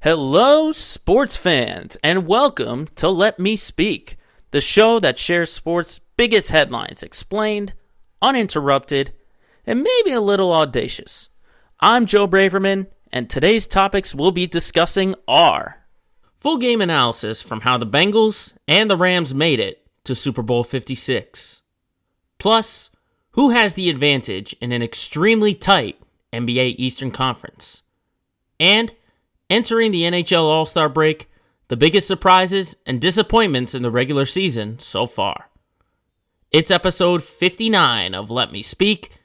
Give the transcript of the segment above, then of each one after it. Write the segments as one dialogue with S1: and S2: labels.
S1: Hello, sports fans, and welcome to Let Me Speak, the show that shares sports' biggest headlines explained, uninterrupted, and maybe a little audacious. I'm Joe Braverman, and today's topics we'll be discussing are full game analysis from how the Bengals and the Rams made it to Super Bowl 56. Plus, who has the advantage in an extremely tight NBA Eastern Conference? And entering the NHL All-Star break, the biggest surprises and disappointments in the regular season so far. It's episode 59 of Let Me Speak,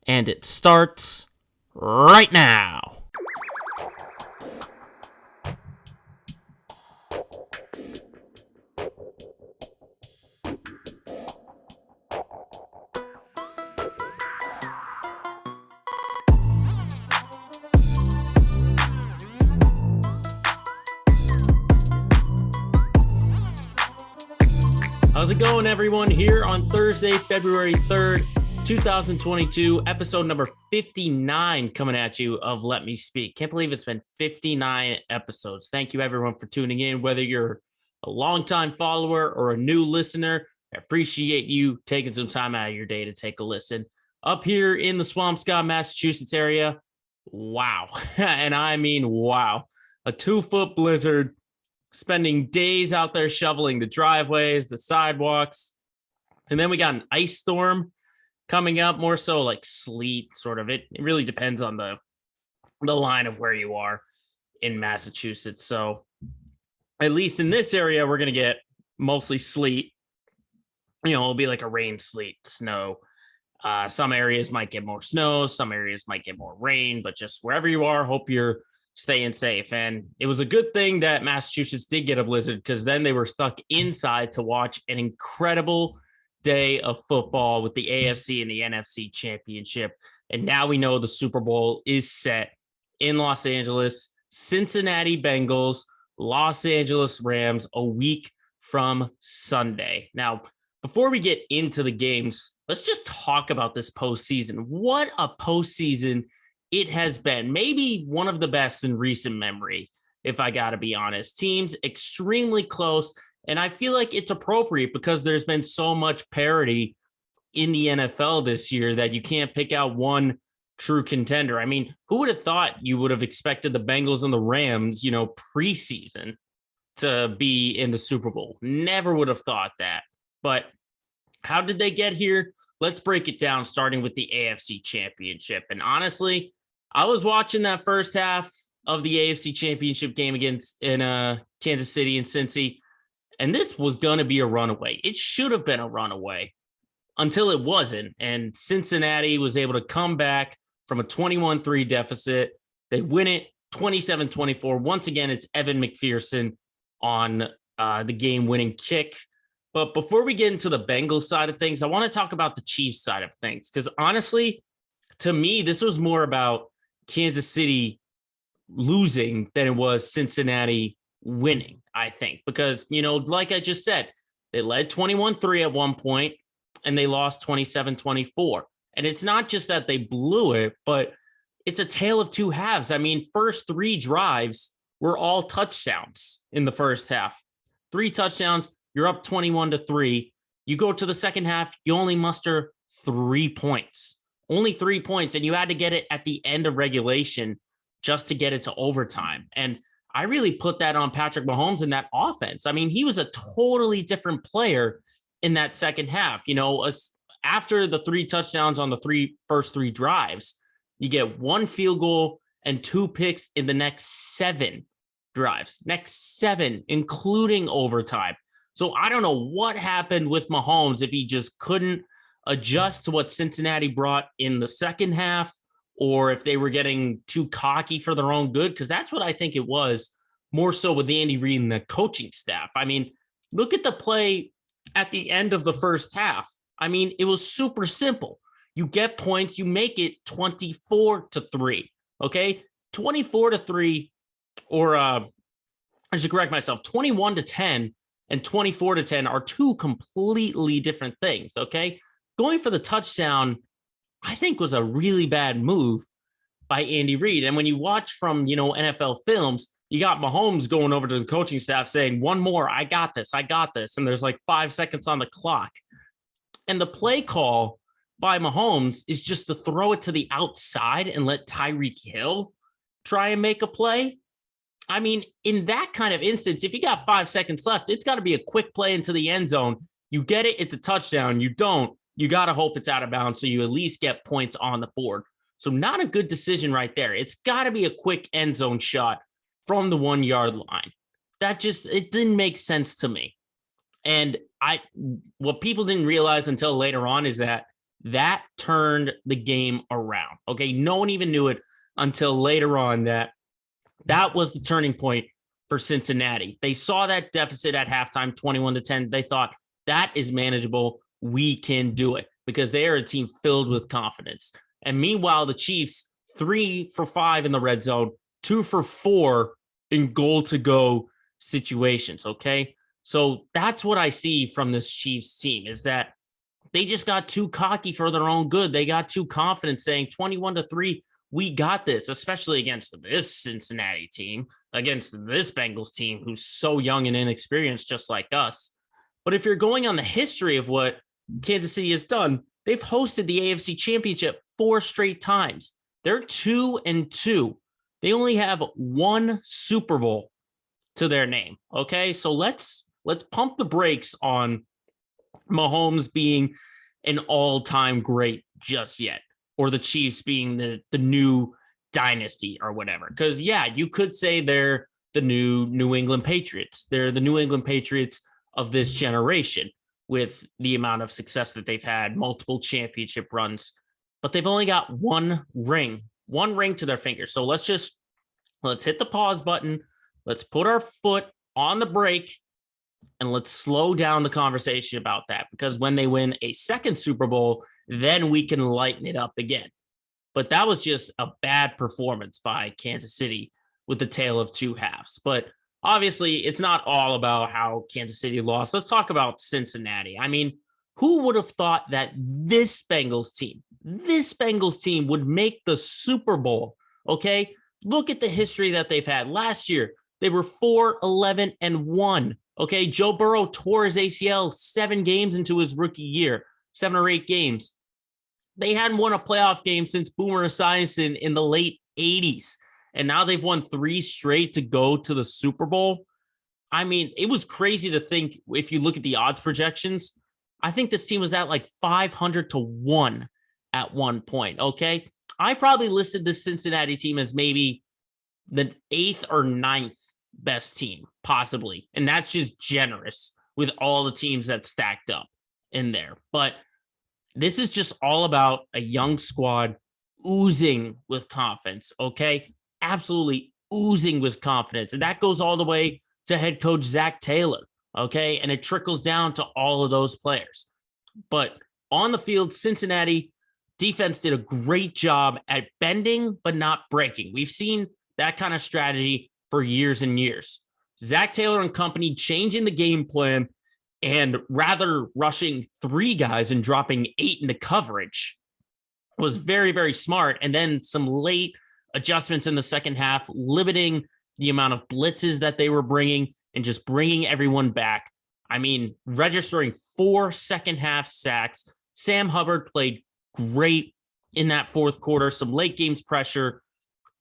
S1: and it starts right now. How's it going, everyone? Here on Thursday, February 3rd, 2022, episode number 59 coming at you of Let Me Speak. Can't believe it's been 59 episodes. Thank you, everyone, for tuning in. Whether you're a longtime follower or a new listener, I appreciate you taking some time out of your day to take a listen. Up here in the Swampscott, Massachusetts area, wow. And I mean, wow. A 2-foot blizzard. Spending days out there shoveling the driveways, the sidewalks. And then we got an ice storm coming up, more so like sleet, sort of. It really depends on the line of where you are in Massachusetts. So at least in this area, we're going to get mostly sleet. You know, it'll be like a rain, sleet, snow. Some areas might get more snow. Some areas might get more rain. But just wherever you are, hope you're staying safe. And it was a good thing that Massachusetts did get a blizzard, because then they were stuck inside to watch an incredible day of football with the AFC and the NFC Championship. And now we know the Super Bowl is set in Los Angeles. Cincinnati Bengals, Los Angeles Rams, a week from Sunday. Now, before we get into the games, let's just talk about this postseason. What a postseason it has been. Maybe one of the best in recent memory, if I got to be honest. Teams extremely close, and I feel like it's appropriate because there's been so much parity in the NFL this year that you can't pick out one true contender. I mean, who would have thought you would have expected the Bengals and the Rams, preseason to be in the Super Bowl? Never would have thought that. But how did they get here? Let's break it down, starting with the AFC Championship. And honestly, I was watching that first half of the AFC Championship game against Kansas City and Cincy, and this was going to be a runaway. It should have been a runaway until it wasn't, and Cincinnati was able to come back from a 21-3 deficit. They win it 27-24. Once again, it's Evan McPherson on the game-winning kick. But before we get into the Bengals side of things, I want to talk about the Chiefs side of things, because honestly, to me, this was more about Kansas City losing than it was Cincinnati winning, I think, because, like I just said, they led 21-3 at one point and they lost 27-24. And it's not just that they blew it, but it's a tale of two halves. I mean, first 3 drives were all touchdowns in the first half. 3 touchdowns, you're up 21-3. You go to the second half, you only muster 3 points. Only 3 points, and you had to get it at the end of regulation just to get it to overtime. And I really put that on Patrick Mahomes in that offense. I mean, he was a totally different player in that second half. After the 3 touchdowns on the first 3 drives, you get 1 field goal and 2 picks in the next 7 drives. Next 7, including overtime. So I don't know what happened with Mahomes, if he just couldn't adjust to what Cincinnati brought in the second half, or if they were getting too cocky for their own good, because that's what I think it was, more so with Andy Reid and the coaching staff. I mean, look at the play at the end of the first half. I mean, it was super simple. You get points, you make it 24-3, okay? 24-3, or I should correct myself, 21-10 and 24-10 are 2 completely different things, okay? Going for the touchdown, I think, was a really bad move by Andy Reid. And when you watch from, NFL films, You got Mahomes going over to the coaching staff saying, one more, I got this. And there's like 5 seconds on the clock. And the play call by Mahomes is just to throw it to the outside and let Tyreek Hill try and make a play. I mean, in that kind of instance, if you got 5 seconds left, it's got to be a quick play into the end zone. You get it, it's a touchdown. You don't, you got to hope it's out of bounds so you at least get points on the board. So not a good decision right there. It's got to be a quick end zone shot from the 1 yard line. It didn't make sense to me. And what people didn't realize until later on is that turned the game around. Okay. No one even knew it until later on that was the turning point for Cincinnati. They saw that deficit at halftime, 21-10. They thought that is manageable. We can do it because they are a team filled with confidence. And meanwhile, the Chiefs 3 for 5 in the red zone, 2 for 4 in goal to go situations. Okay. So that's what I see from this Chiefs team is that they just got too cocky for their own good. They got too confident saying 21-3, we got this, especially against this Cincinnati team, against this Bengals team, who's so young and inexperienced, just like us. But if you're going on the history of what Kansas City has done, they've hosted the AFC Championship 4 straight times. They're 2-2. They only have 1 Super Bowl to their name. Okay, so let's pump the brakes on Mahomes being an all-time great just yet, or the Chiefs being the new dynasty or whatever. Because, yeah, you could say they're the new New England Patriots. They're the New England Patriots of this generation with the amount of success that they've had, multiple championship runs. But they've only got one ring to their finger. So let's hit the pause button. Let's put our foot on the brake and let's slow down the conversation about that, because when they win a second Super Bowl, then we can lighten it up again. But that was just a bad performance by Kansas City with the tale of two halves. But obviously, it's not all about how Kansas City lost. Let's talk about Cincinnati. I mean, who would have thought that this Bengals team would make the Super Bowl? Okay, look at the history that they've had. Last year, they were 4-11-1. Okay, Joe Burrow tore his ACL 7 games into his rookie year, 7 or 8 games. They hadn't won a playoff game since Boomer Esiason in the late 80s. And now they've won 3 straight to go to the Super Bowl. I mean, it was crazy to think, if you look at the odds projections, I think this team was at like 500-1 at one point, okay? I probably listed this Cincinnati team as maybe the 8th or 9th best team, possibly. And that's just generous with all the teams that stacked up in there. But this is just all about a young squad oozing with confidence, okay? Absolutely oozing with confidence. And that goes all the way to head coach Zach Taylor, okay? And it trickles down to all of those players. But on the field, Cincinnati defense did a great job at bending but not breaking. We've seen that kind of strategy for years and years. Zach Taylor and company changing the game plan and rather rushing 3 guys and dropping 8 into coverage was very, very smart. And then some late adjustments in the second half, limiting the amount of blitzes that they were bringing and just bringing everyone back. I mean, registering 4 second half sacks. Sam Hubbard played great in that fourth quarter, some late games pressure,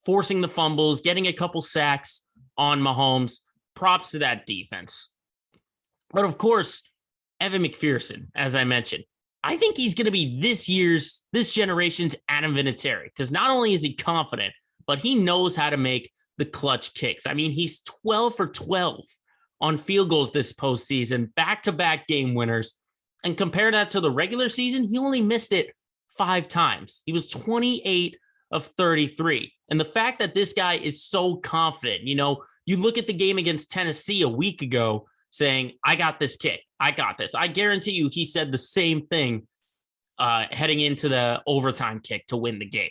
S1: forcing the fumbles, getting a couple sacks on Mahomes. Props to that defense. But of course, Evan McPherson, as I mentioned, I think he's going to be this generation's Adam Vinatieri, because not only is he confident, but he knows how to make the clutch kicks. I mean, he's 12 for 12 on field goals this postseason, back-to-back game winners. And compare that to the regular season, he only missed it 5 times. He was 28 of 33. And the fact that this guy is so confident, you look at the game against Tennessee a week ago saying, I got this kick. I got this. I guarantee you he said the same thing heading into the overtime kick to win the game.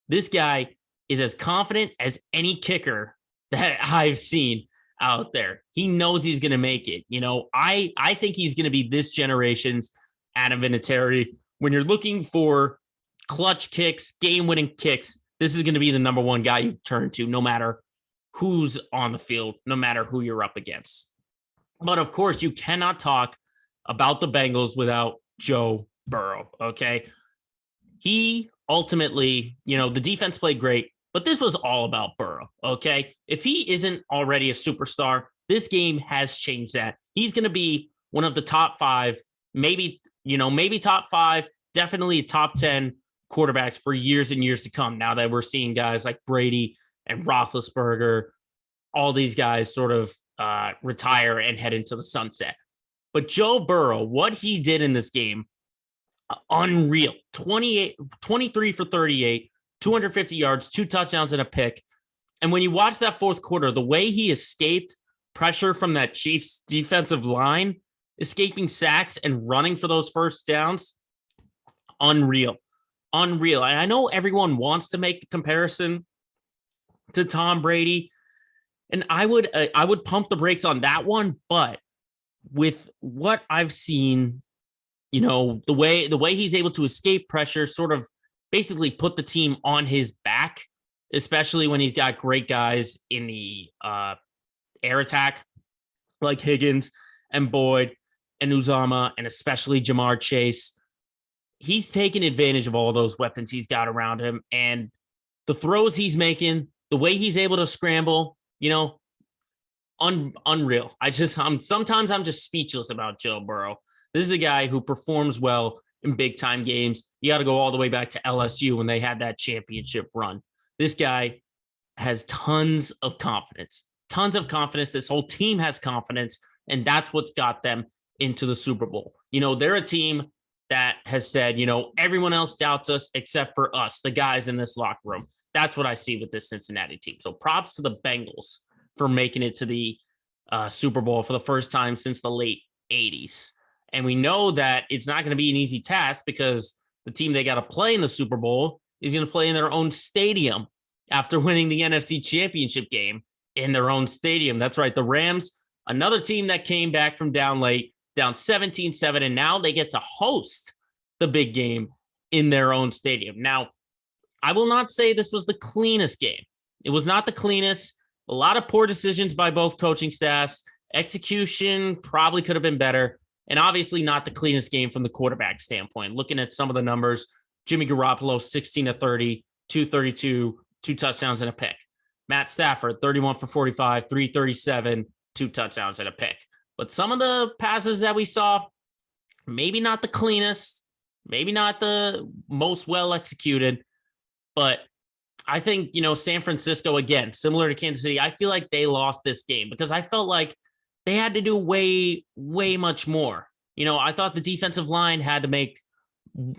S1: This guy is as confident as any kicker that I've seen out there. He knows he's going to make it. I think he's going to be this generation's Adam Vinatieri. When you're looking for clutch kicks, game-winning kicks, this is going to be the number one guy you turn to, no matter who's on the field, no matter who you're up against. But of course, you cannot talk about the Bengals without Joe Burrow. Okay. He ultimately, the defense played great, but this was all about Burrow. Okay. If he isn't already a superstar, this game has changed that. He's going to be one of the top five, maybe top five, definitely top 10 quarterbacks for years and years to come. Now that we're seeing guys like Brady and Roethlisberger, all these guys sort of retire and head into the sunset. But Joe Burrow, what he did in this game, unreal. 23 for 38, 250 yards, 2 touchdowns and a pick. And when you watch that fourth quarter, the way he escaped pressure from that Chiefs defensive line, escaping sacks and running for those first downs, unreal. And I know everyone wants to make the comparison to Tom Brady, and I would pump the brakes on that one, but with what I've seen, the way he's able to escape pressure, sort of basically put the team on his back, especially when he's got great guys in the air attack like Higgins and Boyd and Uzama, and especially Jamar Chase. He's taking advantage of all those weapons he's got around him, and the throws he's making, the way he's able to scramble, unreal. Sometimes I'm just speechless about Joe Burrow. This is a guy who performs well in big time games. You got to go all the way back to LSU when they had that championship run. This guy has tons of confidence. This whole team has confidence, and that's what's got them into the Super Bowl. They're a team that has said, everyone else doubts us except for us, the guys in this locker room. That's what I see with this Cincinnati team. So props to the Bengals for making it to the Super Bowl for the first time since the late 80s. And we know that it's not going to be an easy task because the team they got to play in the Super Bowl is going to play in their own stadium after winning the NFC Championship game in their own stadium. That's right. The Rams, another team that came back from down late, down 17-7, and now they get to host the big game in their own stadium. Now, I will not say this was the cleanest game. It was not the cleanest. A lot of poor decisions by both coaching staffs. Execution probably could have been better. And obviously not the cleanest game from the quarterback standpoint. Looking at some of the numbers, Jimmy Garoppolo, 16-30, 232, 2 touchdowns and a pick. Matt Stafford, 31 for 45, 337, 2 touchdowns and a pick. But some of the passes that we saw, maybe not the cleanest, maybe not the most well executed, but I think, San Francisco, again, similar to Kansas City, I feel like they lost this game because I felt like they had to do way, way much more. I thought the defensive line had to make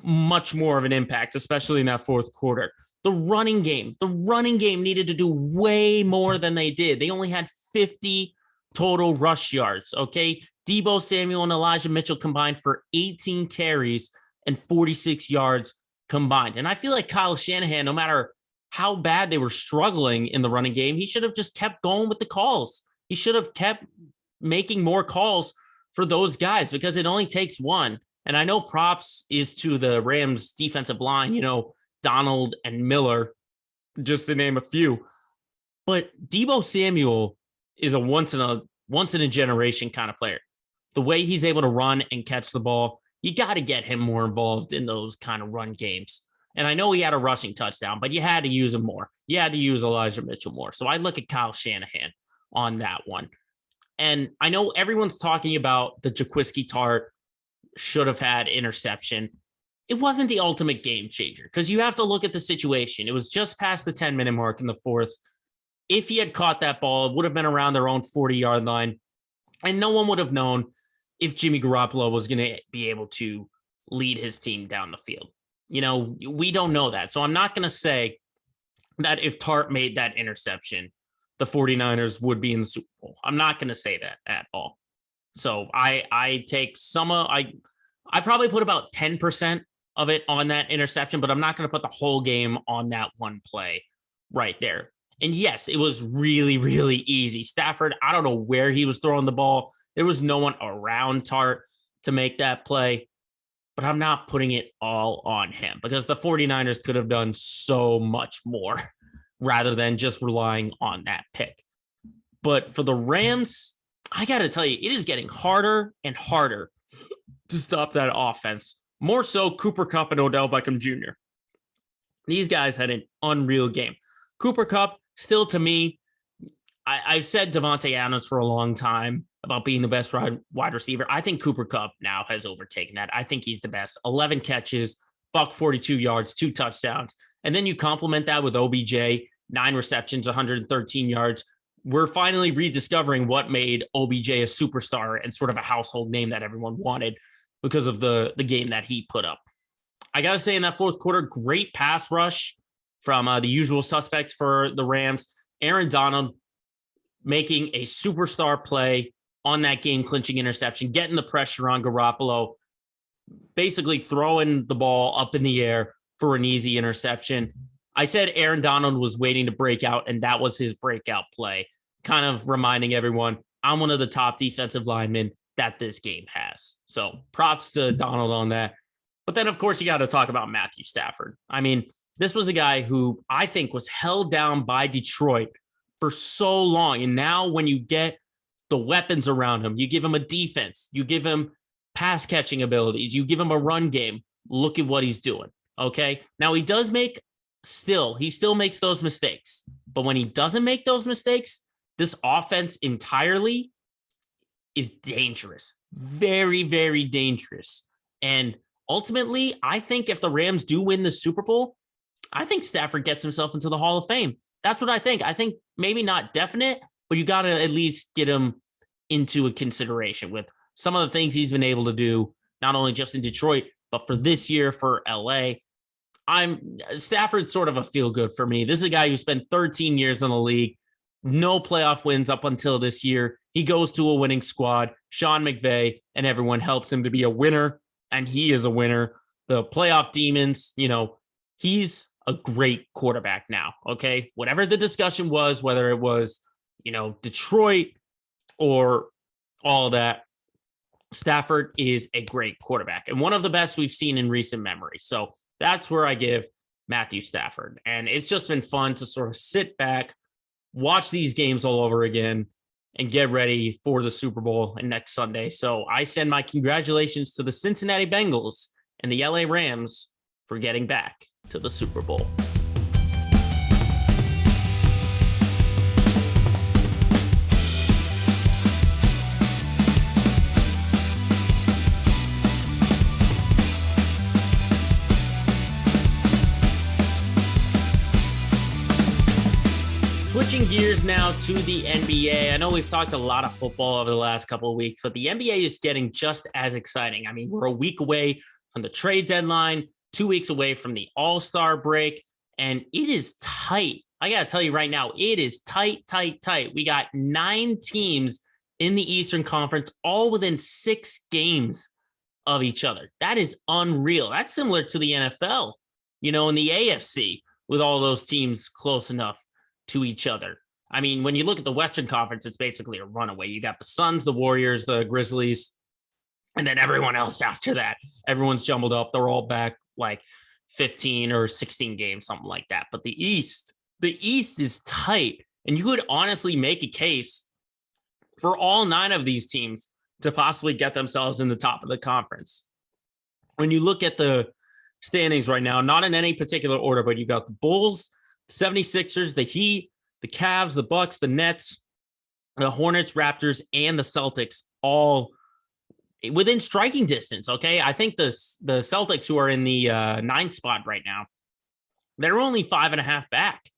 S1: much more of an impact, especially in that fourth quarter. The running game needed to do way more than they did. They only had 50 total rush yards, okay? Deebo Samuel and Elijah Mitchell combined for 18 carries and 46 yards combined. And I feel like Kyle Shanahan, no matter how bad they were struggling in the running game, he should have just kept going with the calls. He should have kept making more calls for those guys because it only takes one. And I know props is to the Rams defensive line, Donald and Miller, just to name a few. But Deebo Samuel is a once in a generation kind of player. The way he's able to run and catch the ball, you got to get him more involved in those kind of run games. And I know he had a rushing touchdown, but you had to use him more. You had to use Elijah Mitchell more. So I look at Kyle Shanahan on that one. And I know everyone's talking about the Jaquiski Tart should have had interception. It wasn't the ultimate game changer because you have to look at the situation. It was just past the 10-minute mark in the fourth. If he had caught that ball, it would have been around their own 40-yard line. And no one would have known if Jimmy Garoppolo was going to be able to lead his team down the field. We don't know that. So I'm not going to say that if Tart made that interception, the 49ers would be in the Super Bowl. I'm not going to say that at all. So I take I probably put about 10% of it on that interception, but I'm not going to put the whole game on that one play right there. And yes, it was really, really easy. Stafford, I don't know where he was throwing the ball. There was no one around Tart to make that play, but I'm not putting it all on him because the 49ers could have done so much more rather than just relying on that pick. But for the Rams, I got to tell you, it is getting harder and harder to stop that offense. More so Cooper Kupp and Odell Beckham Jr. These guys had an unreal game. Cooper Kupp, still to me, I've said Devontae Adams for a long time about being the best wide receiver. I think Cooper Kupp now has overtaken that. I think he's the best. 11 catches, buck 42 yards, 2 touchdowns. And then you complement that with OBJ, 9 receptions, 113 yards. We're finally rediscovering what made OBJ a superstar and sort of a household name that everyone wanted because of the game that he put up. I got to say, in that fourth quarter, great pass rush from the usual suspects for the Rams. Aaron Donald making a superstar play on that game-clinching interception, getting the pressure on Garoppolo, basically throwing the ball up in the air for an easy interception. I said Aaron Donald was waiting to break out, and that was his breakout play, kind of reminding everyone, I'm one of the top defensive linemen that this game has. So props to Donald on that. But then, of course, you got to talk about Matthew Stafford. I mean, this was a guy who I think was held down by Detroit for so long. And now when you get the weapons around him, you give him a defense, you give him pass catching abilities, you give him a run game, look at what he's doing. Okay. Now he still makes those mistakes. But when he doesn't make those mistakes, this offense entirely is dangerous. Very, very dangerous. And ultimately, I think if the Rams do win the Super Bowl, I think Stafford gets himself into the Hall of Fame. That's what I think. I think maybe not definite, but you got to at least get him into a consideration with some of the things he's been able to do, not only just in Detroit, but for this year for LA. Stafford's sort of a feel good for me. This is a guy who spent 13 years in the league, no playoff wins up until this year. He goes to a winning squad. Sean McVay and everyone helps him to be a winner, and he is a winner. The playoff demons, he's a great quarterback now, okay? Whatever the discussion was, whether it was, Detroit or all that, Stafford is a great quarterback and one of the best we've seen in recent memory. So that's where I give Matthew Stafford. And it's just been fun to sort of sit back, watch these games all over again, and get ready for the Super Bowl and next Sunday. So I send my congratulations to the Cincinnati Bengals and the LA Rams for getting back to the Super Bowl. Switching gears now to the NBA. I know we've talked a lot of football over the last couple of weeks, but the NBA is getting just as exciting. I mean, we're a week away from the trade deadline, 2 weeks away from the All-Star break, and it is tight. I got to tell you right now, it is tight. We got 9 teams in the Eastern Conference, all within 6 games of each other. That is unreal. That's similar to the NFL, in the AFC with all those teams close enough to each other. I mean, when you look at the Western Conference, it's basically a runaway. You got the Suns, the Warriors, the Grizzlies, and then everyone else after that. Everyone's jumbled up. They're all back like 15 or 16 games, something like that. But the East is tight. And you could honestly make a case for all 9 of these teams to possibly get themselves in the top of the conference. When you look at the standings right now, not in any particular order, but you got the Bulls, 76ers, the Heat, the Cavs, the Bucks, the Nets, the Hornets, Raptors, and the Celtics all within striking distance, okay? I think the Celtics, who are in the 9th spot right now, they're only 5.5 back,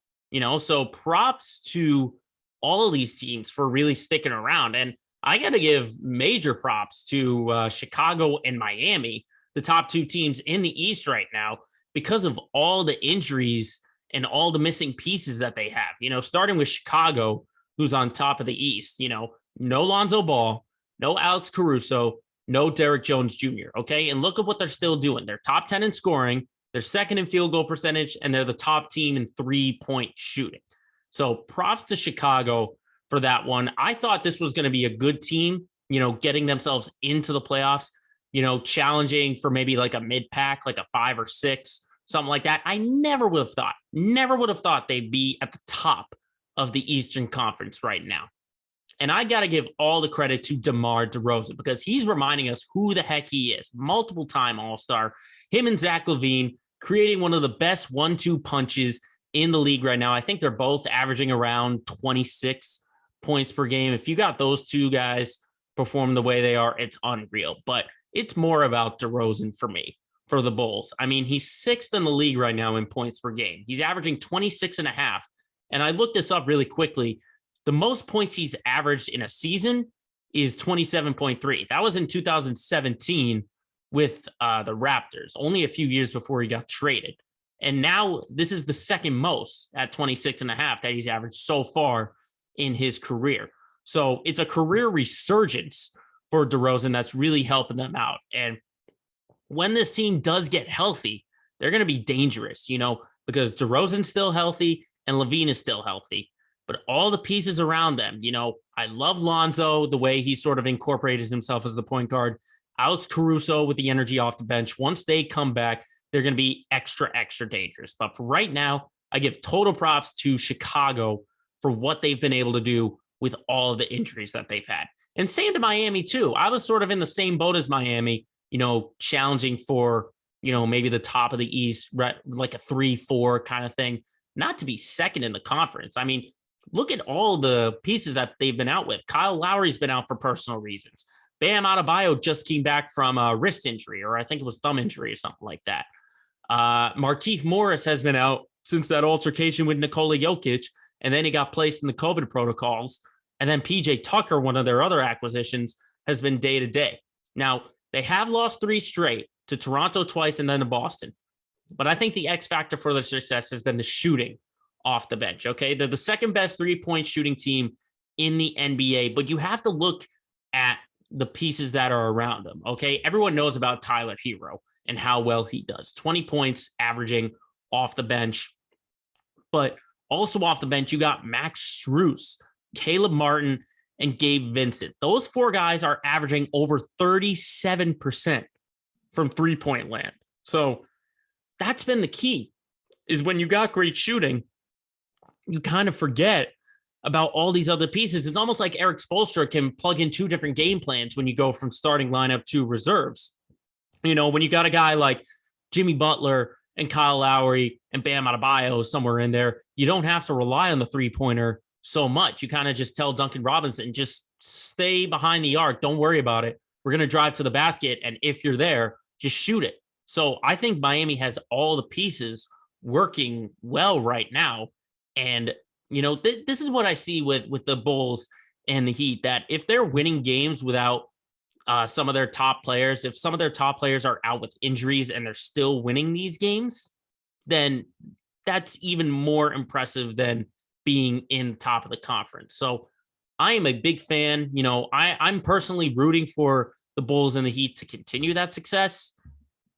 S1: so props to all of these teams for really sticking around. And I got to give major props to Chicago and Miami, the top 2 teams in the East right now, because of all the injuries and all the missing pieces that they have, starting with Chicago, who's on top of the East, no Lonzo Ball, no Alex Caruso, no Derrick Jones Jr., okay? And look at what they're still doing. They're top 10 in scoring, they're second in field goal percentage, and they're the top team in 3-point shooting. So props to Chicago for that one. I thought this was going to be a good team, getting themselves into the playoffs, challenging for maybe like a mid-pack, like a 5 or 6, something like that. I never would have thought they'd be at the top of the Eastern Conference right now. And I got to give all the credit to DeMar DeRozan because he's reminding us who the heck he is. Multiple-time All-Star. Him and Zach LaVine creating one of the best 1-2 punches in the league right now. I think they're both averaging around 26 points per game. If you got those two guys perform the way they are, it's unreal. But it's more about DeRozan for me, for the Bulls. I mean, he's 6th in the league right now in points per game. He's averaging 26.5. And I looked this up really quickly. The most points he's averaged in a season is 27.3. That was in 2017 with the Raptors, only a few years before he got traded. And now this is the second most at 26.5 that he's averaged so far in his career. So it's a career resurgence for DeRozan that's really helping them out. And when this team does get healthy, they're going to be dangerous, because DeRozan's still healthy and LaVine is still healthy. But all the pieces around them, I love Lonzo, the way he sort of incorporated himself as the point guard. Alex Caruso with the energy off the bench. Once they come back, they're going to be extra, extra dangerous. But for right now, I give total props to Chicago for what they've been able to do with all of the injuries that they've had. And same to Miami, too. I was sort of in the same boat as Miami, challenging for, maybe the top of the East, like a 3-4 kind of thing, not to be second in the conference. I mean, look at all the pieces that they've been out with. Kyle Lowry's been out for personal reasons. Bam Adebayo just came back from a wrist injury, or I think it was thumb injury or something like that. Markieff Morris has been out since that altercation with Nikola Jokic, and then he got placed in the COVID protocols. And then PJ Tucker, one of their other acquisitions, has been day to day. Now, they have lost 3 straight, to Toronto twice and then to Boston. But I think the X factor for their success has been the shooting off the bench, okay? They're the second best 3-point shooting team in the NBA, but you have to look at the pieces that are around them, okay? Everyone knows about Tyler Hero and how well he does. 20 points averaging off the bench. But also off the bench, you got Max Strus, Caleb Martin, and Gabe Vincent. Those 4 guys are averaging over 37% from 3-point land. So that's been the key, is when you got great shooting, you kind of forget about all these other pieces. It's almost like Eric Spoelstra can plug in 2 different game plans when you go from starting lineup to reserves. When you got a guy like Jimmy Butler and Kyle Lowry and Bam Adebayo somewhere in there, you don't have to rely on the 3-pointer so much. You kind of just tell Duncan Robinson, just stay behind the arc. Don't worry about it. We're going to drive to the basket. And if you're there, just shoot it. So I think Miami has all the pieces working well right now. And, this is what I see with the Bulls and the Heat, that if they're winning games without some of their top players, if some of their top players are out with injuries and they're still winning these games, then that's even more impressive than being in the top of the conference. So I am a big fan. I'm personally rooting for the Bulls and the Heat to continue that success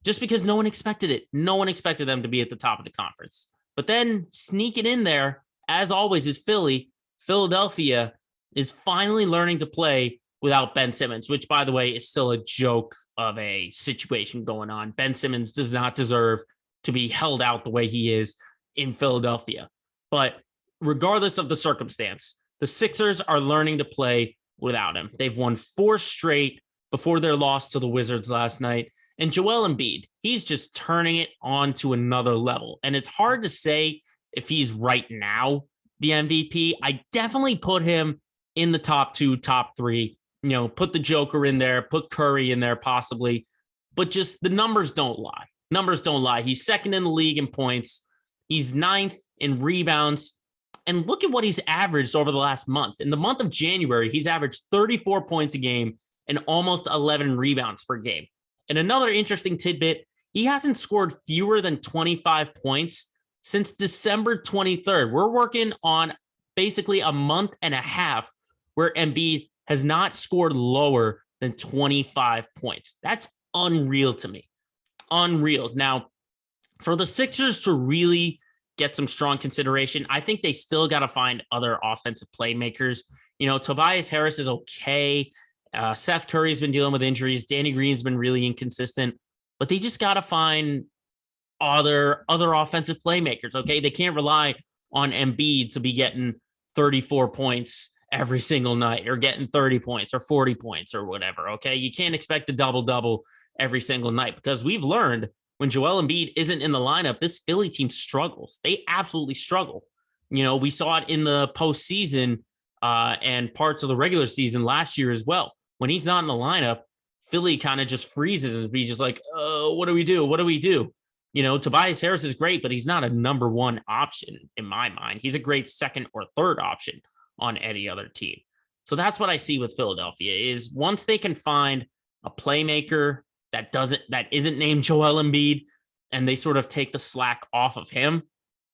S1: just because no one expected it. No one expected them to be at the top of the conference. But then sneaking in there, as always, is Philly. Philadelphia is finally learning to play without Ben Simmons, which, by the way, is still a joke of a situation going on. Ben Simmons does not deserve to be held out the way he is in Philadelphia. But regardless of the circumstance, the Sixers are learning to play without him. They've won 4 straight before their loss to the Wizards last night. And Joel Embiid, he's just turning it on to another level. And it's hard to say if he's right now the MVP. I definitely put him in the top 2, top 3. Put the Joker in there, put Curry in there possibly. But just the numbers don't lie. Numbers don't lie. He's 2nd in the league in points. He's 9th in rebounds. And look at what he's averaged over the last month. In the month of January, he's averaged 34 points a game and almost 11 rebounds per game. And another interesting tidbit, he hasn't scored fewer than 25 points since December 23rd. We're working on basically a month and a half where Embiid has not scored lower than 25 points. That's unreal to me. Unreal. Now, for the Sixers to really get some strong consideration, I think they still got to find other offensive playmakers. Tobias Harris is okay. Seth Curry's been dealing with injuries. Danny Green's been really inconsistent, but they just got to find other offensive playmakers. Okay. They can't rely on Embiid to be getting 34 points every single night or getting 30 points or 40 points or whatever. Okay. You can't expect a double every single night because we've learned when Joel Embiid isn't in the lineup, this Philly team struggles. They absolutely struggle. We saw it in the postseason and parts of the regular season last year as well. When he's not in the lineup, Philly kind of just freezes and be just like, oh, what do we do? What do we do? Tobias Harris is great, but he's not a number one option in my mind. He's a great second or third option on any other team. So that's what I see with Philadelphia is once they can find a playmaker that isn't named Joel Embiid and they sort of take the slack off of him,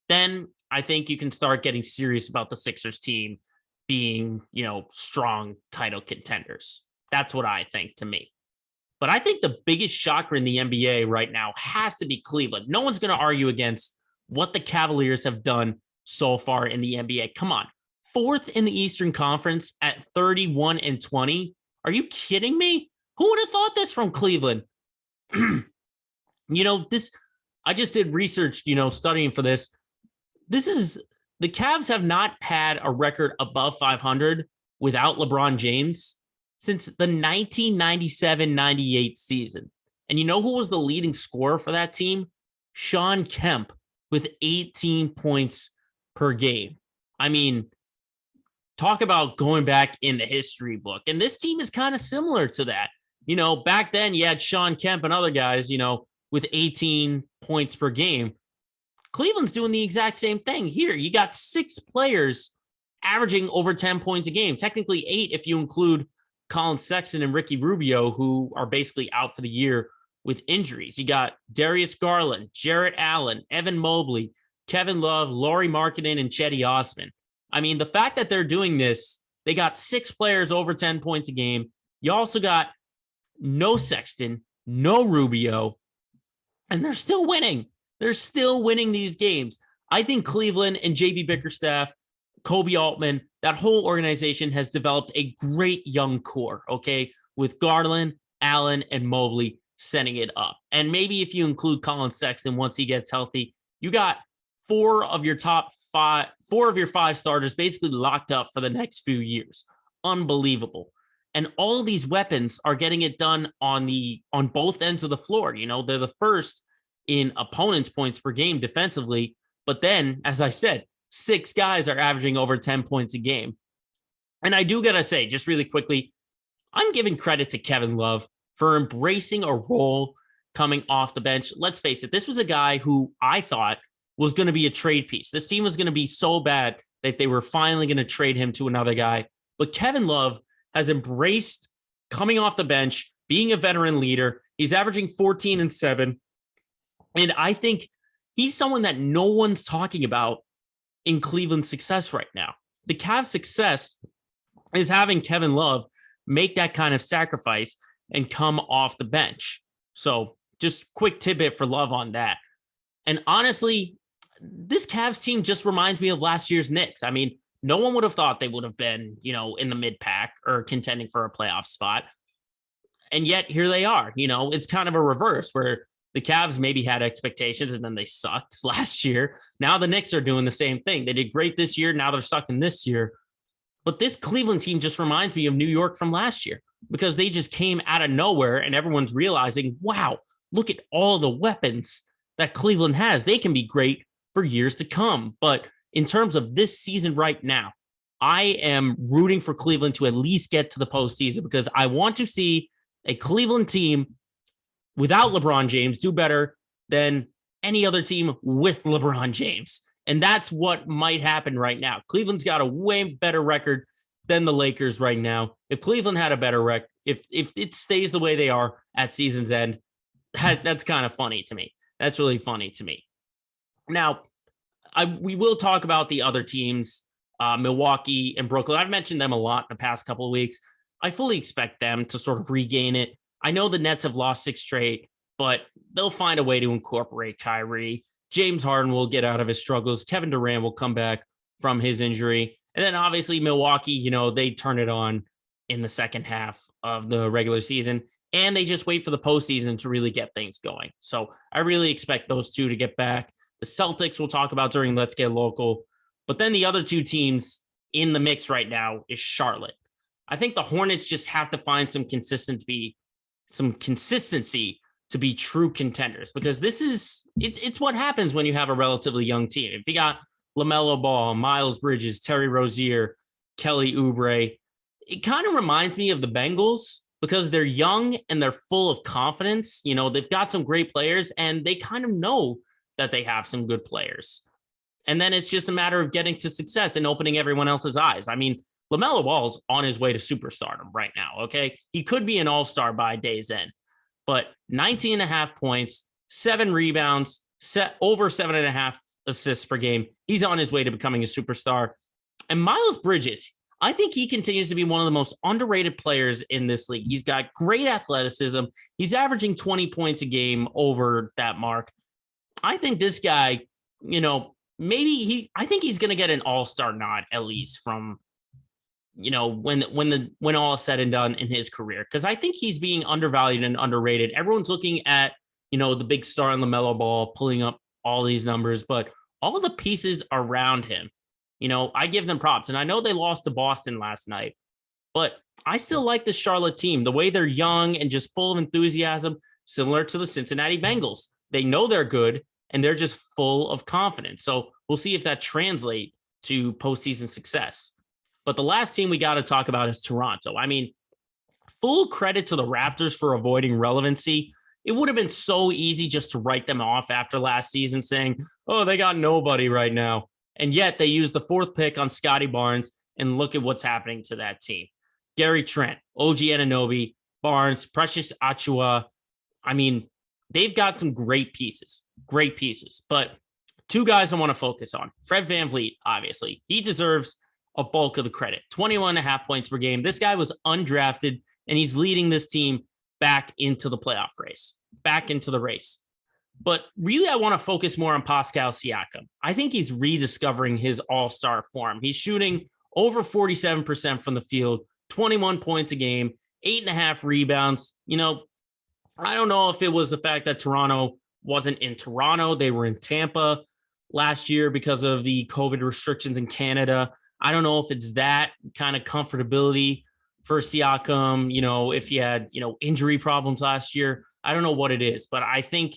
S1: then I think you can start getting serious about the Sixers team being, strong title contenders. That's what I think to me. But I think the biggest shocker in the NBA right now has to be Cleveland. No one's going to argue against what the Cavaliers have done so far in the NBA. Come on. 4th in the Eastern Conference at 31-20. Are you kidding me? Who would have thought this from Cleveland? I just did research, studying for this. The Cavs have not had a record above 500 without LeBron James since the 1997-98 season. And you know who was the leading scorer for that team? Shawn Kemp with 18 points per game. I mean, talk about going back in the history book. And this team is kind of similar to that. Back then you had Shawn Kemp and other guys, with 18 points per game. Cleveland's doing the exact same thing here. You got 6 players averaging over 10 points a game, technically 8 if you include Colin Sexton and Ricky Rubio, who are basically out for the year with injuries. You got Darius Garland, Jarrett Allen, Evan Mobley, Kevin Love, Lauri Markkanen, and Cedi Osman. I mean, the fact that they're doing this, they got 6 players over 10 points a game. You also got no Sexton, no Rubio, and they're still winning. They're still winning these games. I think Cleveland and JB Bickerstaff, Kobe Altman, that whole organization has developed a great young core, okay, with Garland, Allen, and Mobley setting it up. And maybe if you include Colin Sexton once he gets healthy, you got 4 of your 5 starters basically locked up for the next few years. Unbelievable. And all these weapons are getting it done on both ends of the floor. They're the first in opponents' points per game defensively. But then, as I said, 6 guys are averaging over 10 points a game. And I do got to say, just really quickly, I'm giving credit to Kevin Love for embracing a role coming off the bench. Let's face it, this was a guy who I thought was going to be a trade piece. This team was going to be so bad that they were finally going to trade him to another guy. But Kevin Love has embraced coming off the bench, being a veteran leader. He's averaging 14 and 7. And I think he's someone that no one's talking about in Cleveland's success right now. The Cavs' success is having Kevin Love make that kind of sacrifice and come off the bench. So just quick tidbit for Love on that. And honestly, this Cavs team just reminds me of last year's Knicks. I mean, no one would have thought they would have been, in the mid-pack or contending for a playoff spot. And yet here they are. It's kind of a reverse where the Cavs maybe had expectations and then they sucked last year. Now the Knicks are doing the same thing. They did great this year. Now they're sucking this year. But this Cleveland team just reminds me of New York from last year because they just came out of nowhere and everyone's realizing, wow, look at all the weapons that Cleveland has. They can be great for years to come. But in terms of this season right now, I am rooting for Cleveland to at least get to the postseason because I want to see a Cleveland team without LeBron James do better than any other team with LeBron James. And that's what might happen right now. Cleveland's got a way better record than the Lakers right now. If Cleveland had a better record, if it stays the way they are at season's end, that's kind of funny to me. That's really funny to me. Now, we will talk about the other teams, Milwaukee and Brooklyn. I've mentioned them a lot in the past couple of weeks. I fully expect them to sort of regain it. I know the Nets have lost 6 straight, but they'll find a way to incorporate Kyrie. James Harden will get out of his struggles. Kevin Durant will come back from his injury. And then obviously Milwaukee, they turn it on in the second half of the regular season, and they just wait for the postseason to really get things going. So I really expect those two to get back. The Celtics we'll talk about during Let's Get Local. But then the other 2 teams in the mix right now is Charlotte. I think the Hornets just have to find some consistency to be true contenders, because it's what happens when you have a relatively young team. If you got LaMelo Ball, Miles Bridges, Terry Rozier, Kelly Oubre, it kind of reminds me of the Bengals, because they're young and they're full of confidence. They've got some great players and they kind of know that they have some good players. And then it's just a matter of getting to success and opening everyone else's eyes. I mean, LaMelo Ball's on his way to superstardom right now, okay? He could be an all-star by day's end. But 19 and a half points, 7 rebounds, over 7.5 assists per game. He's on his way to becoming a superstar. And Miles Bridges, I think he continues to be one of the most underrated players in this league. He's got great athleticism. He's averaging 20 points a game over that mark. I think this guy, I think he's going to get an all-star nod, at least from, when all is said and done in his career. Because I think he's being undervalued and underrated. Everyone's looking at, the big star on LaMelo Ball, pulling up all these numbers, but all the pieces around him, I give them props. And I know they lost to Boston last night, but I still like the Charlotte team, the way they're young and just full of enthusiasm, similar to the Cincinnati Bengals. They know they're good and they're just full of confidence. So we'll see if that translates to postseason success. But the last team we got to talk about is Toronto. I mean, full credit to the Raptors for avoiding relevancy. It would have been so easy just to write them off after last season, saying, oh, they got nobody right now. And yet they used the 4th pick on Scotty Barnes, and look at what's happening to that team. Gary Trent, OG Anunoby, Barnes, Precious Achiuwa. I mean, they've got some great pieces. But 2 guys I want to focus on. Fred VanVleet, obviously. He deserves a bulk of the credit. 21.5 points per game. This guy was undrafted, and he's leading this team back into the playoff race, back into the race. But really, I want to focus more on Pascal Siakam. I think he's rediscovering his all-star form. He's shooting over 47% from the field, 21 points a game, 8.5 rebounds. I don't know if it was the fact that Toronto wasn't in Toronto. They were in Tampa last year because of the COVID restrictions in Canada. I don't know if it's that kind of comfortability for Siakam, if he had, injury problems last year. I don't know what it is, but I think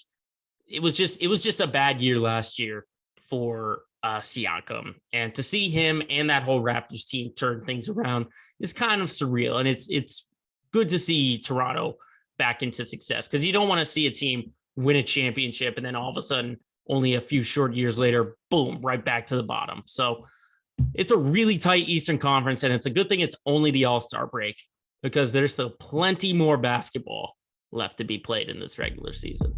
S1: it was just a bad year last year for Siakam. And to see him and that whole Raptors team turn things around is kind of surreal. And it's good to see Toronto back into success, because you don't want to see a team win a championship and then all of a sudden, only a few short years later, boom, right back to the bottom. So it's a really tight Eastern Conference, and it's a good thing it's only the All-Star break, because there's still plenty more basketball left to be played in this regular season.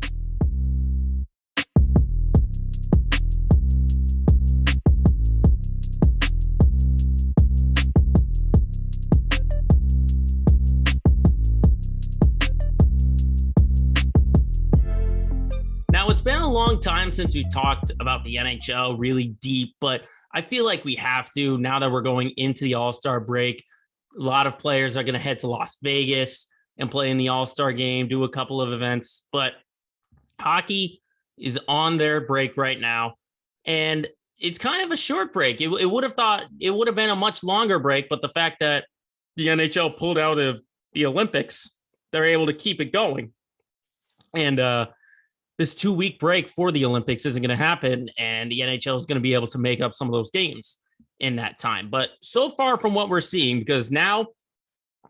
S1: Now, it's been a long time since we've talked about the NHL really deep, but I feel like we have to now that we're going into the All-Star break. A lot of players are going to head to Las Vegas and play in the All-Star game, do a couple of events, but hockey is on their break right now. And it's kind of a short break. It would have been a much longer break, but the fact that the NHL pulled out of the Olympics, they're able to keep it going. And, this 2-week break for the Olympics isn't going to happen, and the NHL is going to be able to make up some of those games in that time. But so far from what we're seeing, because now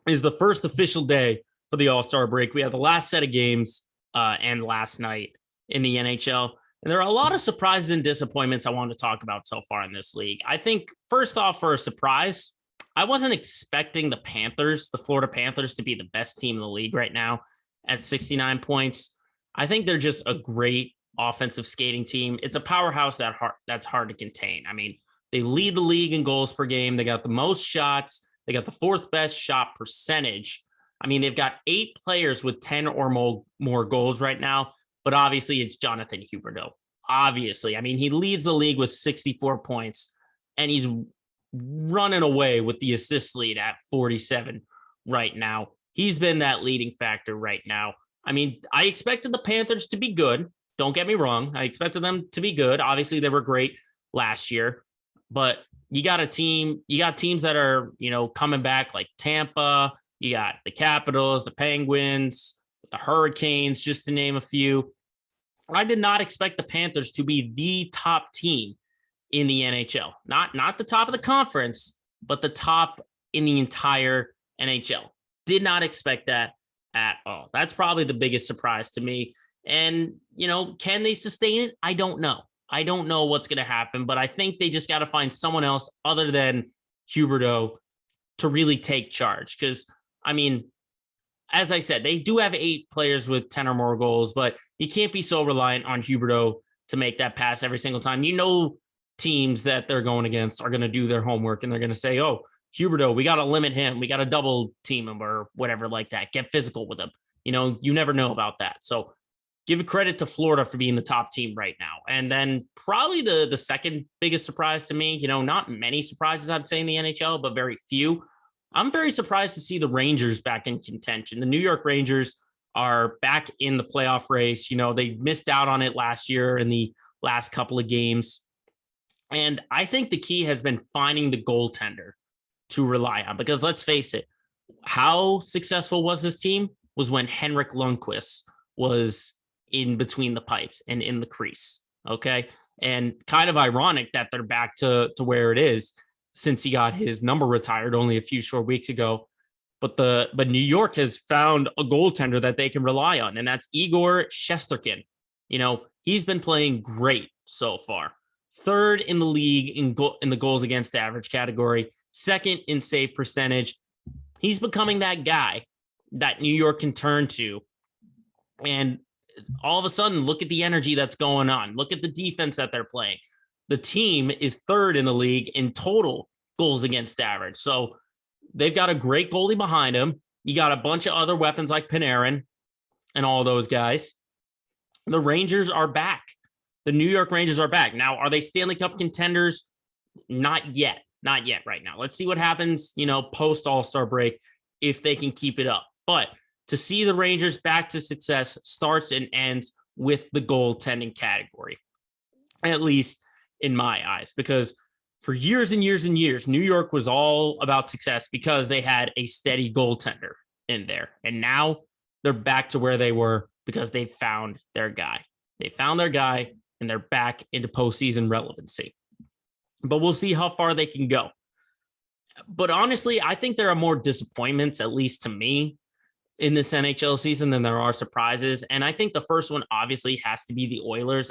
S1: is the first official day for the All-Star break. We have the last set of games and last night in the NHL. And there are a lot of surprises and disappointments I want to talk about so far in this league. I think, first off, for a surprise, I wasn't expecting the Florida Panthers, to be the best team in the league right now at 69 points. I think they're just a great offensive skating team. It's a powerhouse that's hard to contain. I mean, they lead the league in goals per game. They got the most shots. They got the 4th best shot percentage. I mean, they've got 8 players with 10 or more goals right now, but obviously it's Jonathan Huberdeau. Obviously, I mean, he leads the league with 64 points, and he's running away with the assist lead at 47 right now. He's been that leading factor right now. I mean, I expected the Panthers to be good. Don't get me wrong. I expected them to be good. Obviously, they were great last year. But you got teams that are, coming back like Tampa, you got the Capitals, the Penguins, the Hurricanes, just to name a few. I did not expect the Panthers to be the top team in the NHL. Not the top of the conference, but the top in the entire NHL. Did not expect that at all. That's probably the biggest surprise to me. And, can they sustain it? I don't know. I don't know what's going to happen, but I think they just got to find someone else other than Huberdeau to really take charge. Because, as I said, they do have 8 players with 10 or more goals, but you can't be so reliant on Huberdeau to make that pass every single time. Teams that they're going against are going to do their homework and they're going to say, oh, Huberdeau, we got to limit him. We got to double team him or whatever like that. Get physical with him. You never know about that. So give credit to Florida for being the top team right now. And then probably the second biggest surprise to me, not many surprises I'd say in the NHL, but very few. I'm very surprised to see the Rangers back in contention. The New York Rangers are back in the playoff race. They missed out on it last year in the last couple of games. And I think the key has been finding the goaltender to rely on, because let's face it, how successful was this team was when Henrik Lundqvist was in between the pipes and in the crease. Okay. And kind of ironic that they're back to where it is since he got his number retired only a few short weeks ago. But New York has found a goaltender that they can rely on, and that's Igor Shesterkin. He's been playing great so far. 3rd in the league in the goals against average category, 2nd in save percentage. He's becoming that guy that New York can turn to. And all of a sudden, look at the energy that's going on. Look at the defense that they're playing. The team is 3rd in the league in total goals against average. So they've got a great goalie behind him. You got a bunch of other weapons like Panarin and all those guys. The Rangers are back. The New York Rangers are back. Now, are they Stanley Cup contenders? Not yet. Not yet right now. Let's see what happens, post All-Star break, if they can keep it up. But to see the Rangers back to success starts and ends with the goaltending category, at least in my eyes, because for years and years and years, New York was all about success because they had a steady goaltender in there. And now they're back to where they were because they found their guy. They found their guy, and they're back into postseason relevancy. But we'll see how far they can go. But honestly, I think there are more disappointments, at least to me, in this NHL season than there are surprises. And I think the first one obviously has to be the Oilers.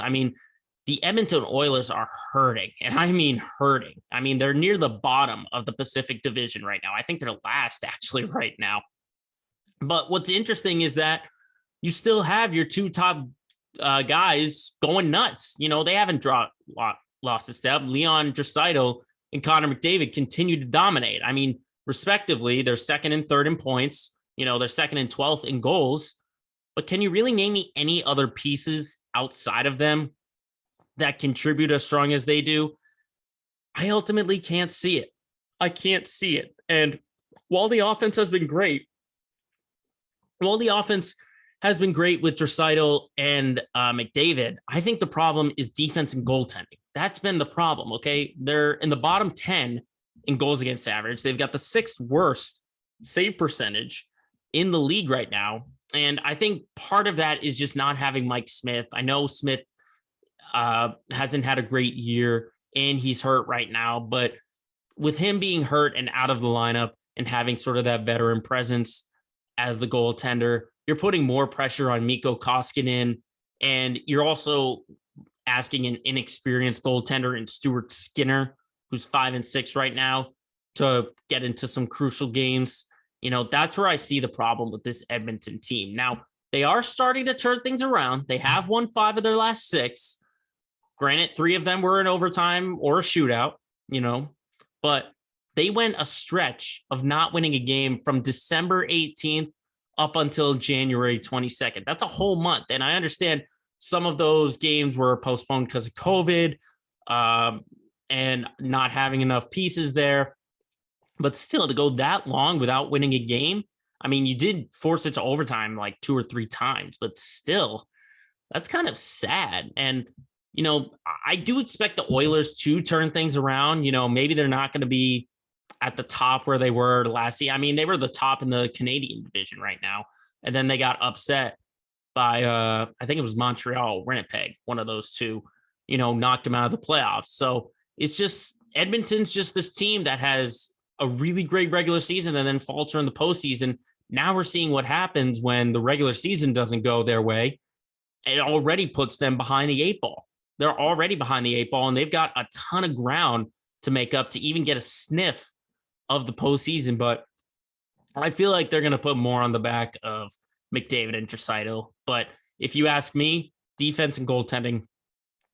S1: The Edmonton Oilers are hurting, and I mean hurting. They're near the bottom of the Pacific Division right now. I think they're last actually right now. But what's interesting is that you still have your 2 top guys going nuts. They haven't lost a step. Leon Draisaitl and Connor McDavid continue to dominate. Respectively, they're 2nd and 3rd in points. They're 2nd and 12th in goals. But can you really name me any other pieces outside of them that contribute as strong as they do? I ultimately can't see it. I can't see it. And while the offense has been great, with Draisaitl and McDavid, I think the problem is defense and goaltending. That's been the problem, okay? They're in the bottom 10 in goals against average. They've got the 6th worst save percentage in the league right now. And I think part of that is just not having Mike Smith. I know Smith hasn't had a great year and he's hurt right now, but with him being hurt and out of the lineup and having sort of that veteran presence as the goaltender, you're putting more pressure on Mikko Koskinen, and you're also asking an inexperienced goaltender in Stuart Skinner, who's 5 and 6 right now, to get into some crucial games. That's where I see the problem with this Edmonton team. Now, they are starting to turn things around. They have won 5 of their last 6. Granted, 3 of them were in overtime or a shootout, but they went a stretch of not winning a game from December 18th up until January 22nd. That's a whole month. And I understand some of those games were postponed because of COVID and not having enough pieces there. But still, to go that long without winning a game, you did force it to overtime like 2 or 3 times, but still, that's kind of sad. And I do expect the Oilers to turn things around. Maybe they're not going to be at the top where they were last year. I mean, they were the top in the Canadian division right now. And then they got upset by, I think it was Montreal, Winnipeg, one of those two, knocked them out of the playoffs. So it's just, Edmonton's just this team that has a really great regular season and then falter in the postseason. Now we're seeing what happens when the regular season doesn't go their way. It already puts them behind the 8-ball. They're already behind the 8-ball, and they've got a ton of ground to make up to even get a sniff of the postseason. But I feel like they're going to put more on the back of McDavid and Draisaitl. But if you ask me, defense and goaltending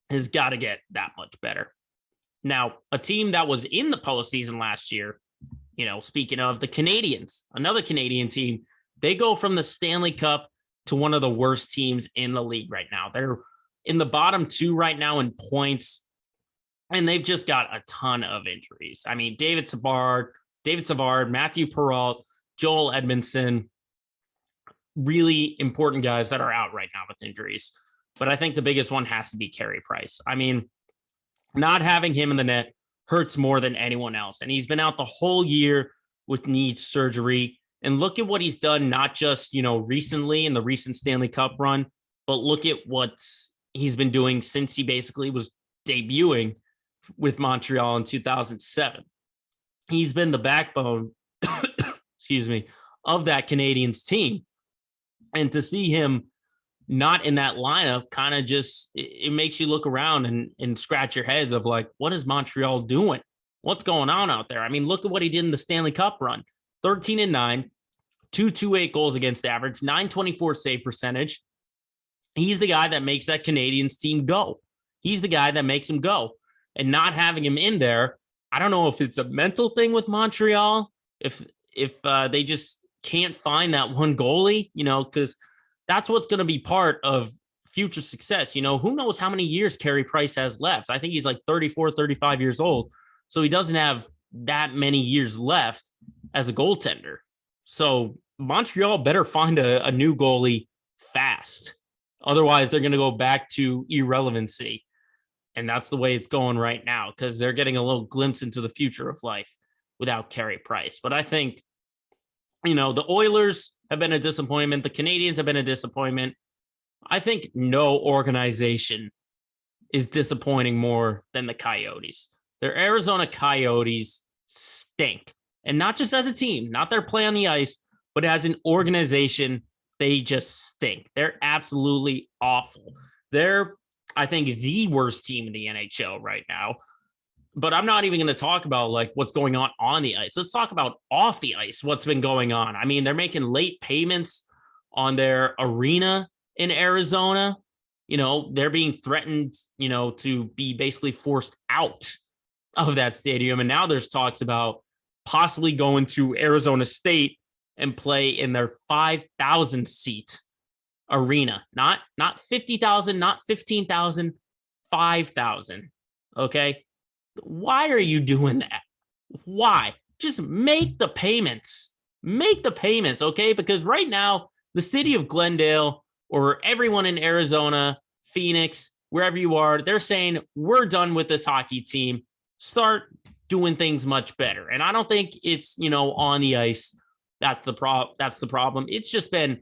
S1: has got to get that much better. Now, a team that was in the postseason last year, speaking of the Canadiens, another Canadian team, they go from the Stanley Cup to one of the worst teams in the league right now. They're in the bottom 2 right now in points, and they've just got a ton of injuries. I mean, David Savard, Matthew Perrault, Joel Edmondson, really important guys that are out right now with injuries. But I think the biggest one has to be Carey Price. I mean, not having him in the net hurts more than anyone else. And he's been out the whole year with knee surgery. And look at what he's done, not just, recently in the recent Stanley Cup run, but look at what he's been doing since he basically was debuting with Montreal in 2007. He's been the backbone, of that Canadiens team. And to see him not in that lineup kind of just, it makes you look around and scratch your heads of like, what is Montreal doing? What's going on out there? I mean, look at what he did in the Stanley Cup run. 13-9, 2.28 goals against average, 924 save percentage. He's the guy that makes that Canadiens team go. He's the guy that makes him go. And not having him in there, I don't know if it's a mental thing with Montreal, if they just can't find that one goalie, because that's what's going to be part of future success. Who knows how many years Carey Price has left? I think he's like 34, 35 years old. So he doesn't have that many years left as a goaltender. So Montreal better find a new goalie fast. Otherwise, they're going to go back to irrelevancy. And that's the way it's going right now because they're getting a little glimpse into the future of life without Carey Price. But I think, the Oilers have been a disappointment. The Canadiens have been a disappointment. I think no organization is disappointing more than the Coyotes. Their Arizona Coyotes stink. And not just as a team, not their play on the ice, but as an organization, they just stink. They're absolutely awful. They're, I think, the worst team in the NHL right now. But I'm not even going to talk about like what's going on the ice. Let's talk about off the ice, what's been going on. I mean, they're making late payments on their arena in Arizona. They're being threatened, to be basically forced out of that stadium. And now there's talks about possibly going to Arizona State and play in their 5,000 seat arena, not 50,000, not 15,000, 5,000. Okay. Why are you doing that? Why? Just make the payments. Make the payments. Okay. Because right now the city of Glendale or everyone in Arizona, Phoenix, wherever you are, they're saying we're done with this hockey team. Start doing things much better. And I don't think it's, on the ice. That's the problem. It's just been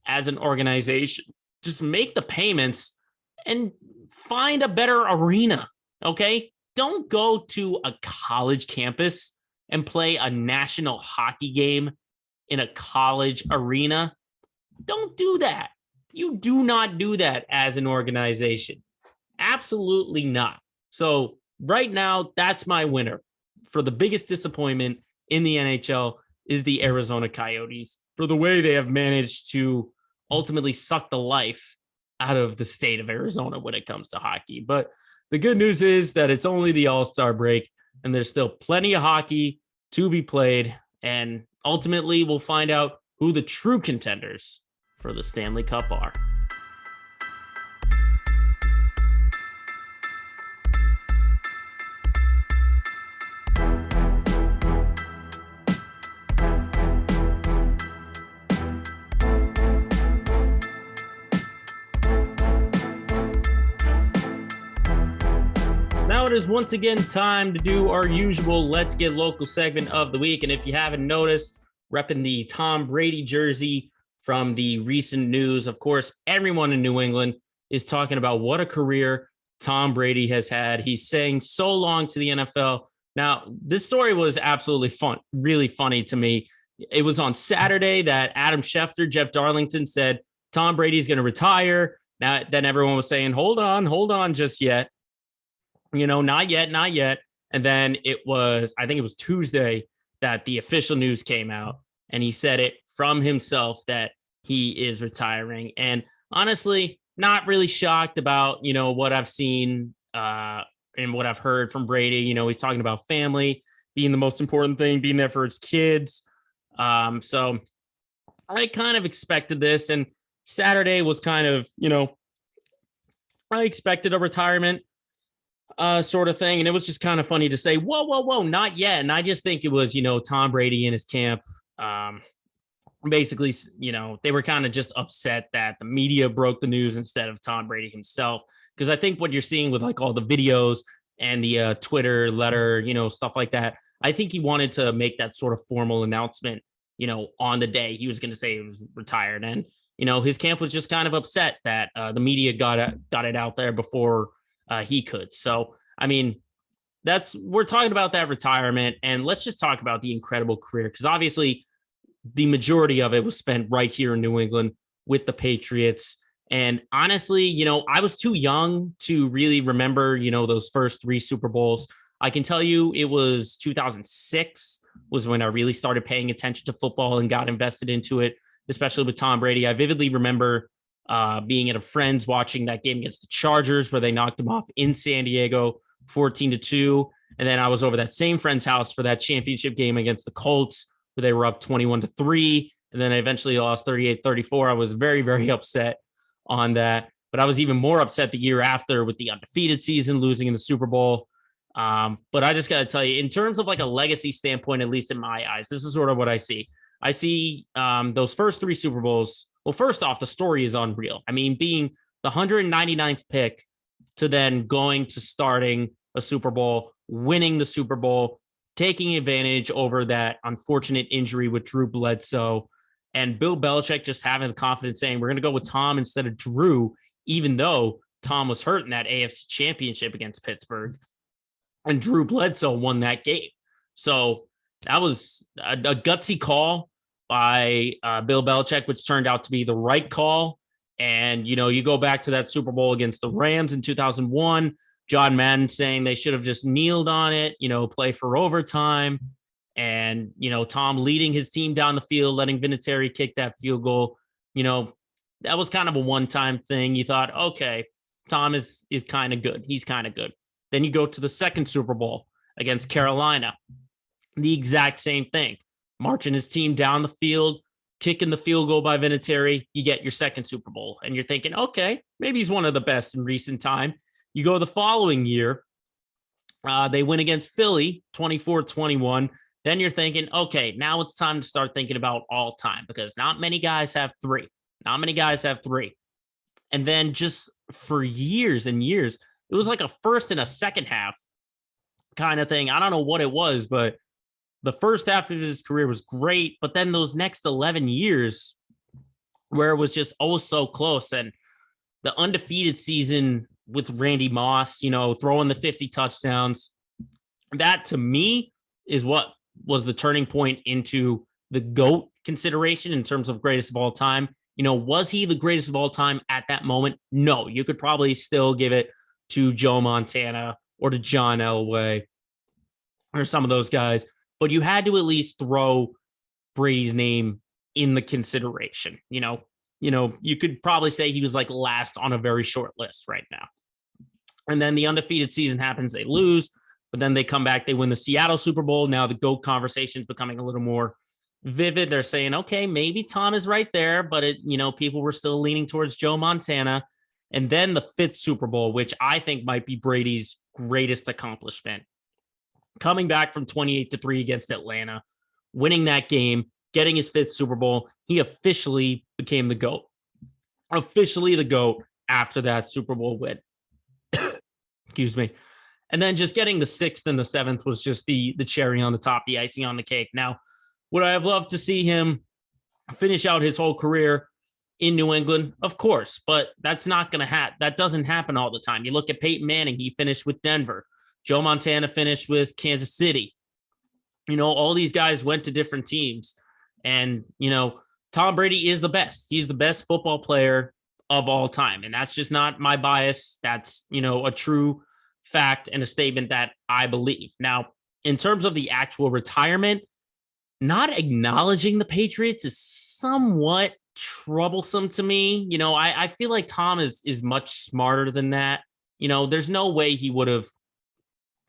S1: as an organization, just make the payments and find a better arena. Okay. Don't go to a college campus and play a national hockey game in a college arena. Don't do that. You do not do that as an organization. Absolutely not. So right now, that's my winner for the biggest disappointment in the NHL is the Arizona Coyotes for the way they have managed to ultimately suck the life out of the state of Arizona when it comes to hockey. But the good news is that it's only the All-Star break and there's still plenty of hockey to be played. And ultimately, we'll find out who the true contenders for the Stanley Cup are. now it is once again time to do our usual Let's Get Local segment of the week. And if you haven't noticed, repping the Tom Brady jersey from the recent news, of course, everyone in New England is talking about what a career Tom Brady has had. He's saying so long to the NFL. Now, this story was absolutely fun, really funny to me. It was on Saturday that Adam Schefter, Jeff Darlington said, Tom Brady's going to retire. Now, then everyone was saying, hold on just yet. Not yet. And then I think it was Tuesday that the official news came out, and he said it from himself that he is retiring. And honestly, not really shocked about, what I've seen and what I've heard from Brady. He's talking about family being the most important thing, being there for his kids. So I kind of expected this, and Saturday was kind of, I expected a retirement sort of thing. And it was just kind of funny to say, whoa, not yet. And I just think it was, Tom Brady and his camp. Basically, they were kind of just upset that the media broke the news instead of Tom Brady himself. Because I think what you're seeing with like all the videos and the Twitter letter, stuff like that, I think he wanted to make that sort of formal announcement, on the day he was going to say he was retired. And, his camp was just kind of upset that the media got it out there before he could. So, I mean, we're talking about that retirement, and let's just talk about the incredible career, because obviously the majority of it was spent right here in New England with the Patriots. And honestly, I was too young to really remember, those first three Super Bowls. I can tell you it was 2006 was when I really started paying attention to football and got invested into it, especially with Tom Brady. I vividly remember being at a friend's watching that game against the Chargers where they knocked him off in San Diego 14-2. And then I was over that same friend's house for that championship game against the Colts where they were up 21-3. And then I eventually lost 38-34. I was very, very upset on that. But I was even more upset the year after with the undefeated season, losing in the Super Bowl. But I just got to tell you, in terms of like a legacy standpoint, at least in my eyes, this is sort of what I see. I see those first three Super Bowls. Well, first off, the story is unreal. I mean, being the 199th pick to then going to starting a Super Bowl, winning the Super Bowl, taking advantage over that unfortunate injury with Drew Bledsoe, and Bill Belichick just having the confidence saying, we're going to go with Tom instead of Drew, even though Tom was hurt in that AFC Championship against Pittsburgh, and Drew Bledsoe won that game. So that was a gutsy call by Bill Belichick, which turned out to be the right call. And, you go back to that Super Bowl against the Rams in 2001, John Madden saying they should have just kneeled on it, play for overtime. And, Tom leading his team down the field, letting Vinatieri kick that field goal. That was kind of a one-time thing. You thought, okay, Tom is kind of good. He's kind of good. Then you go to the second Super Bowl against Carolina. The exact same thing. Marching his team down the field, kicking the field goal by Vinatieri, you get your second Super Bowl. And you're thinking, okay, maybe he's one of the best in recent time. You go the following year, they win against Philly, 24-21. Then you're thinking, okay, now it's time to start thinking about all time, because not many guys have three. And then just for years and years, it was like a first and a second half kind of thing. I don't know what it was, but the first half of his career was great, but then those next 11 years where it was just so close, and the undefeated season with Randy Moss, throwing the 50 touchdowns, that to me is what was the turning point into the GOAT consideration in terms of greatest of all time. Was he the greatest of all time at that moment? No, you could probably still give it to Joe Montana or to John Elway or some of those guys. But you had to at least throw Brady's name in the consideration. You could probably say he was like last on a very short list right now. And then the undefeated season happens, they lose, but then they come back, they win the Seattle Super Bowl. Now the GOAT conversation is becoming a little more vivid. They're saying, okay, maybe Tom is right there, but people were still leaning towards Joe Montana. And then the fifth Super Bowl, which I think might be Brady's greatest accomplishment, coming back from 28-3 against Atlanta, winning that game, getting his fifth Super Bowl, he officially became the GOAT. Officially the GOAT after that Super Bowl win. Excuse me. And then just getting the 6th and the 7th was just the cherry on the top, the icing on the cake. Now, would I have loved to see him finish out his whole career in New England? Of course, but that's not going to happen. That doesn't happen all the time. You look at Peyton Manning, he finished with Denver. Joe Montana finished with Kansas City. All these guys went to different teams. And, Tom Brady is the best. He's the best football player of all time. And that's just not my bias. That's, a true fact and a statement that I believe. Now, in terms of the actual retirement, not acknowledging the Patriots is somewhat troublesome to me. I feel like Tom is much smarter than that. There's no way he would have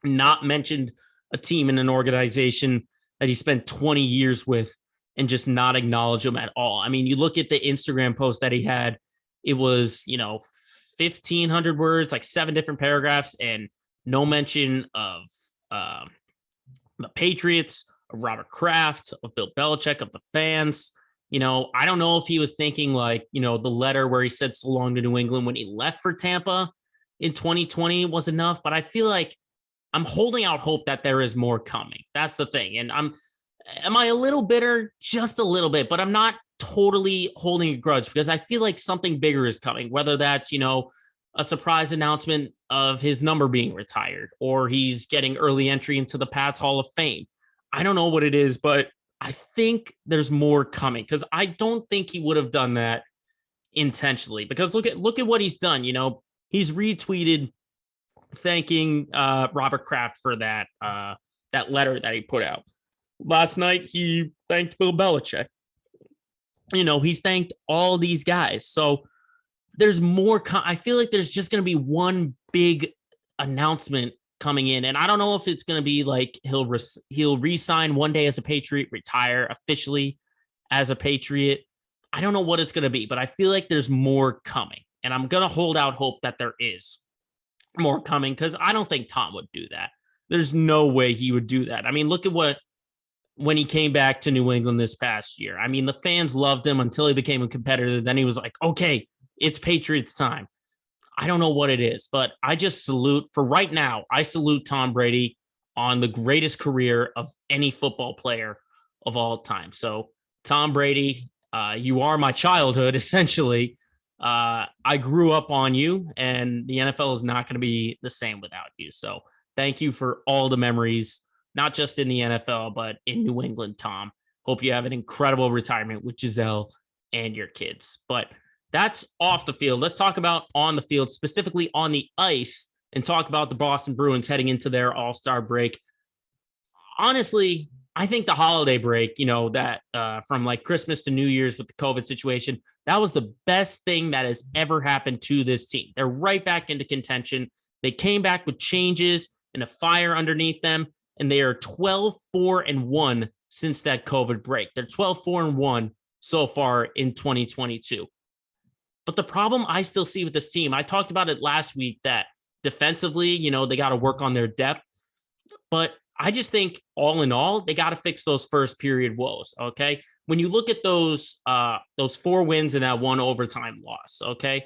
S1: not mentioned a team in an organization that he spent 20 years with and just not acknowledge them at all. I mean, you look at the Instagram post that he had, it was, 1,500 words, like 7 different paragraphs, and no mention of the Patriots, of Robert Kraft, of Bill Belichick, of the fans. I don't know if he was thinking like, the letter where he said so long to New England when he left for Tampa in 2020 was enough, but I feel like I'm holding out hope that there is more coming. That's the thing. And am I a little bitter? Just a little bit, but I'm not totally holding a grudge because I feel like something bigger is coming, whether that's, a surprise announcement of his number being retired or he's getting early entry into the Pats Hall of Fame. I don't know what it is, but I think there's more coming because I don't think he would have done that intentionally because look at what he's done. He's retweeted thanking Robert Kraft for that letter that he put out. Last night, he thanked Bill Belichick. He's thanked all these guys. So there's more. I feel like there's just going to be one big announcement coming in. And I don't know if it's going to be like he'll re-sign one day as a Patriot, retire officially as a Patriot. I don't know what it's going to be, but I feel like there's more coming. And I'm going to hold out hope that there is more coming because I don't think Tom would do that. There's no way he would do that. I mean, look at when he came back to New England this past year. I mean, the fans loved him until he became a competitor. Then he was like, okay, it's Patriots time. I don't know what it is, but I just salute for right now. I salute Tom Brady on the greatest career of any football player of all time. So Tom Brady, you are my childhood, essentially. I grew up on you, and the NFL is not going to be the same without you. So thank you for all the memories, not just in the NFL, but in New England, Tom. Hope you have an incredible retirement with Giselle and your kids. But that's off the field. Let's talk about on the field, specifically on the ice, and talk about the Boston Bruins heading into their All-Star break. Honestly, I think the holiday break, that from like Christmas to New Year's with the COVID situation, that was the best thing that has ever happened to this team. They're right back into contention. They came back with changes and a fire underneath them, and they are 12-4-1 since that COVID break. They're 12-4-1 so far in 2022. But the problem I still see with this team, I talked about it last week, that defensively, they got to work on their depth. But I just think all in all, they got to fix those first period woes. Okay. When you look at those 4 wins and that 1 overtime loss, okay,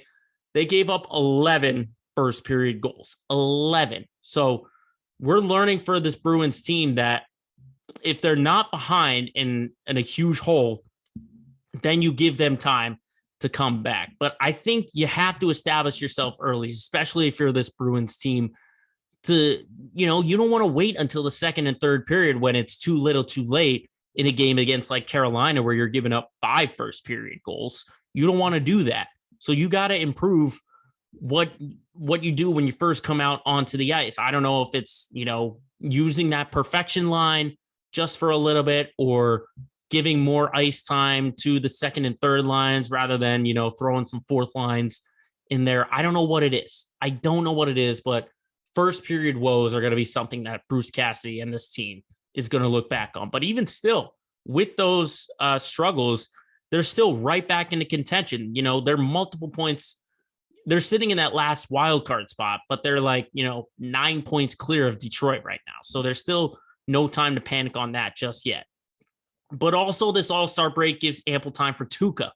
S1: they gave up 11 first period goals, 11. So we're learning for this Bruins team that if they're not behind in a huge hole, then you give them time to come back. But I think you have to establish yourself early, especially if you're this Bruins team, to, you don't want to wait until the second and third period when it's too little too late in a game against like Carolina, where you're giving up 5 first period goals. You don't want to do that. So you got to improve what you do when you first come out onto the ice. I don't know if it's, using that perfection line just for a little bit, or giving more ice time to the second and third lines rather than, throwing some fourth lines in there. I don't know what it is. I don't know what it is, but first period woes are going to be something that Bruce Cassidy and this team is going to look back on. But even still, with those struggles, they're still right back into contention. They're multiple points. They're sitting in that last wild card spot, but they're like, 9 points clear of Detroit right now. So there's still no time to panic on that just yet. But also this All-Star break gives ample time for Tuukka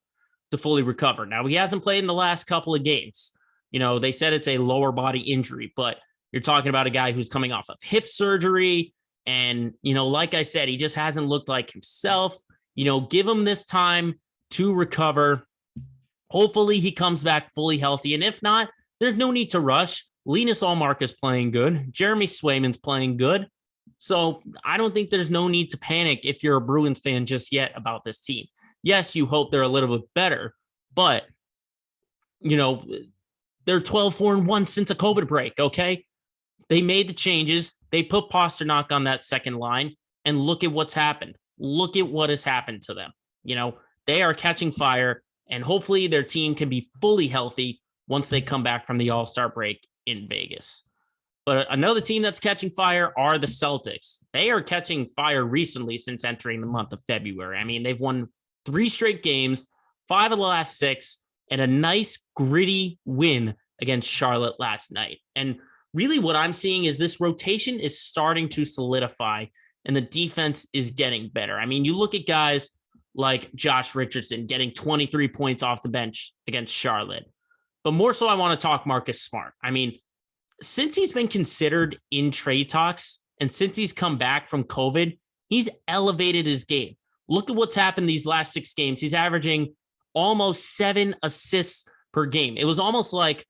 S1: to fully recover. Now, he hasn't played in the last couple of games. They said it's a lower body injury, but You're talking about a guy who's coming off of hip surgery. And, like I said, he just hasn't looked like himself. Give him this time to recover. Hopefully he comes back fully healthy. And if not, there's no need to rush. Linus Allmark is playing good. Jeremy Swayman's playing good. So I don't think there's no need to panic if you're a Bruins fan just yet about this team. Yes, you hope they're a little bit better, but, they're 12-4-1 since a COVID break, okay? They made the changes. They put Pasternak on that second line, and look at what's happened. Look at what has happened to them. They are catching fire, and hopefully their team can be fully healthy once they come back from the All-Star break in Vegas. But another team that's catching fire are the Celtics. They are catching fire recently since entering the month of February. I mean, they've won 3 straight games, 5 of the last 6, and a nice gritty win against Charlotte last night. And really what I'm seeing is this rotation is starting to solidify and the defense is getting better. I mean, you look at guys like Josh Richardson getting 23 points off the bench against Charlotte. But more so, I want to talk Marcus Smart. I mean, since he's been considered in trade talks and since he's come back from COVID, he's elevated his game. Look at what's happened these last 6 games. He's averaging almost 7 assists per game. It was almost like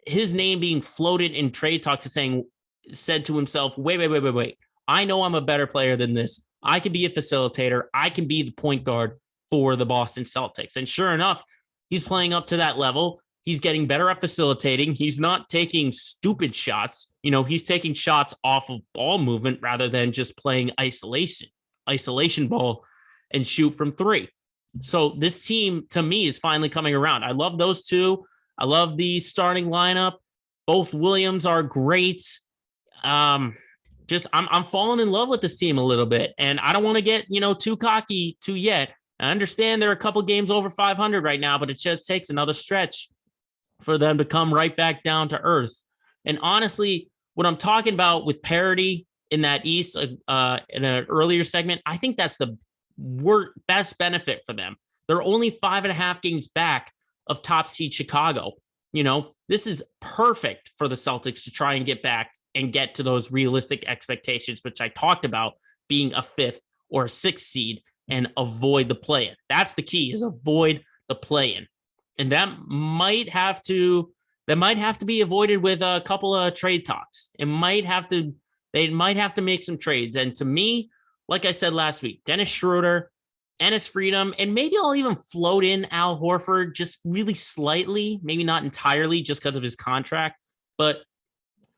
S1: his name being floated in trade talks is said to himself, wait. I know I'm a better player than this. I can be a facilitator. I can be the point guard for the Boston Celtics. And sure enough, he's playing up to that level. He's getting better at facilitating. He's not taking stupid shots. He's taking shots off of ball movement rather than just playing isolation ball and shoot from 3. So this team, to me, is finally coming around. I love those two. I love the starting lineup. Both Williams are great. I'm falling in love with this team a little bit, and I don't want to get, too cocky too yet. I understand they're a couple games over 500 right now, but it just takes another stretch for them to come right back down to earth. And honestly, what I'm talking about with parity in that East in an earlier segment, I think that's the best benefit for them. They're only 5.5 games back of top seed Chicago. This is perfect for the Celtics to try and get back and get to those realistic expectations, which I talked about being a 5th or a 6th seed and avoid the play-in. That's the key, is avoid the play-in. And that might have to be avoided with a couple of trade talks. They might have to make some trades. And to me, like I said last week, Dennis Schroeder, Enes Freedom, and maybe I'll even float in Al Horford just really slightly, maybe not entirely just because of his contract, but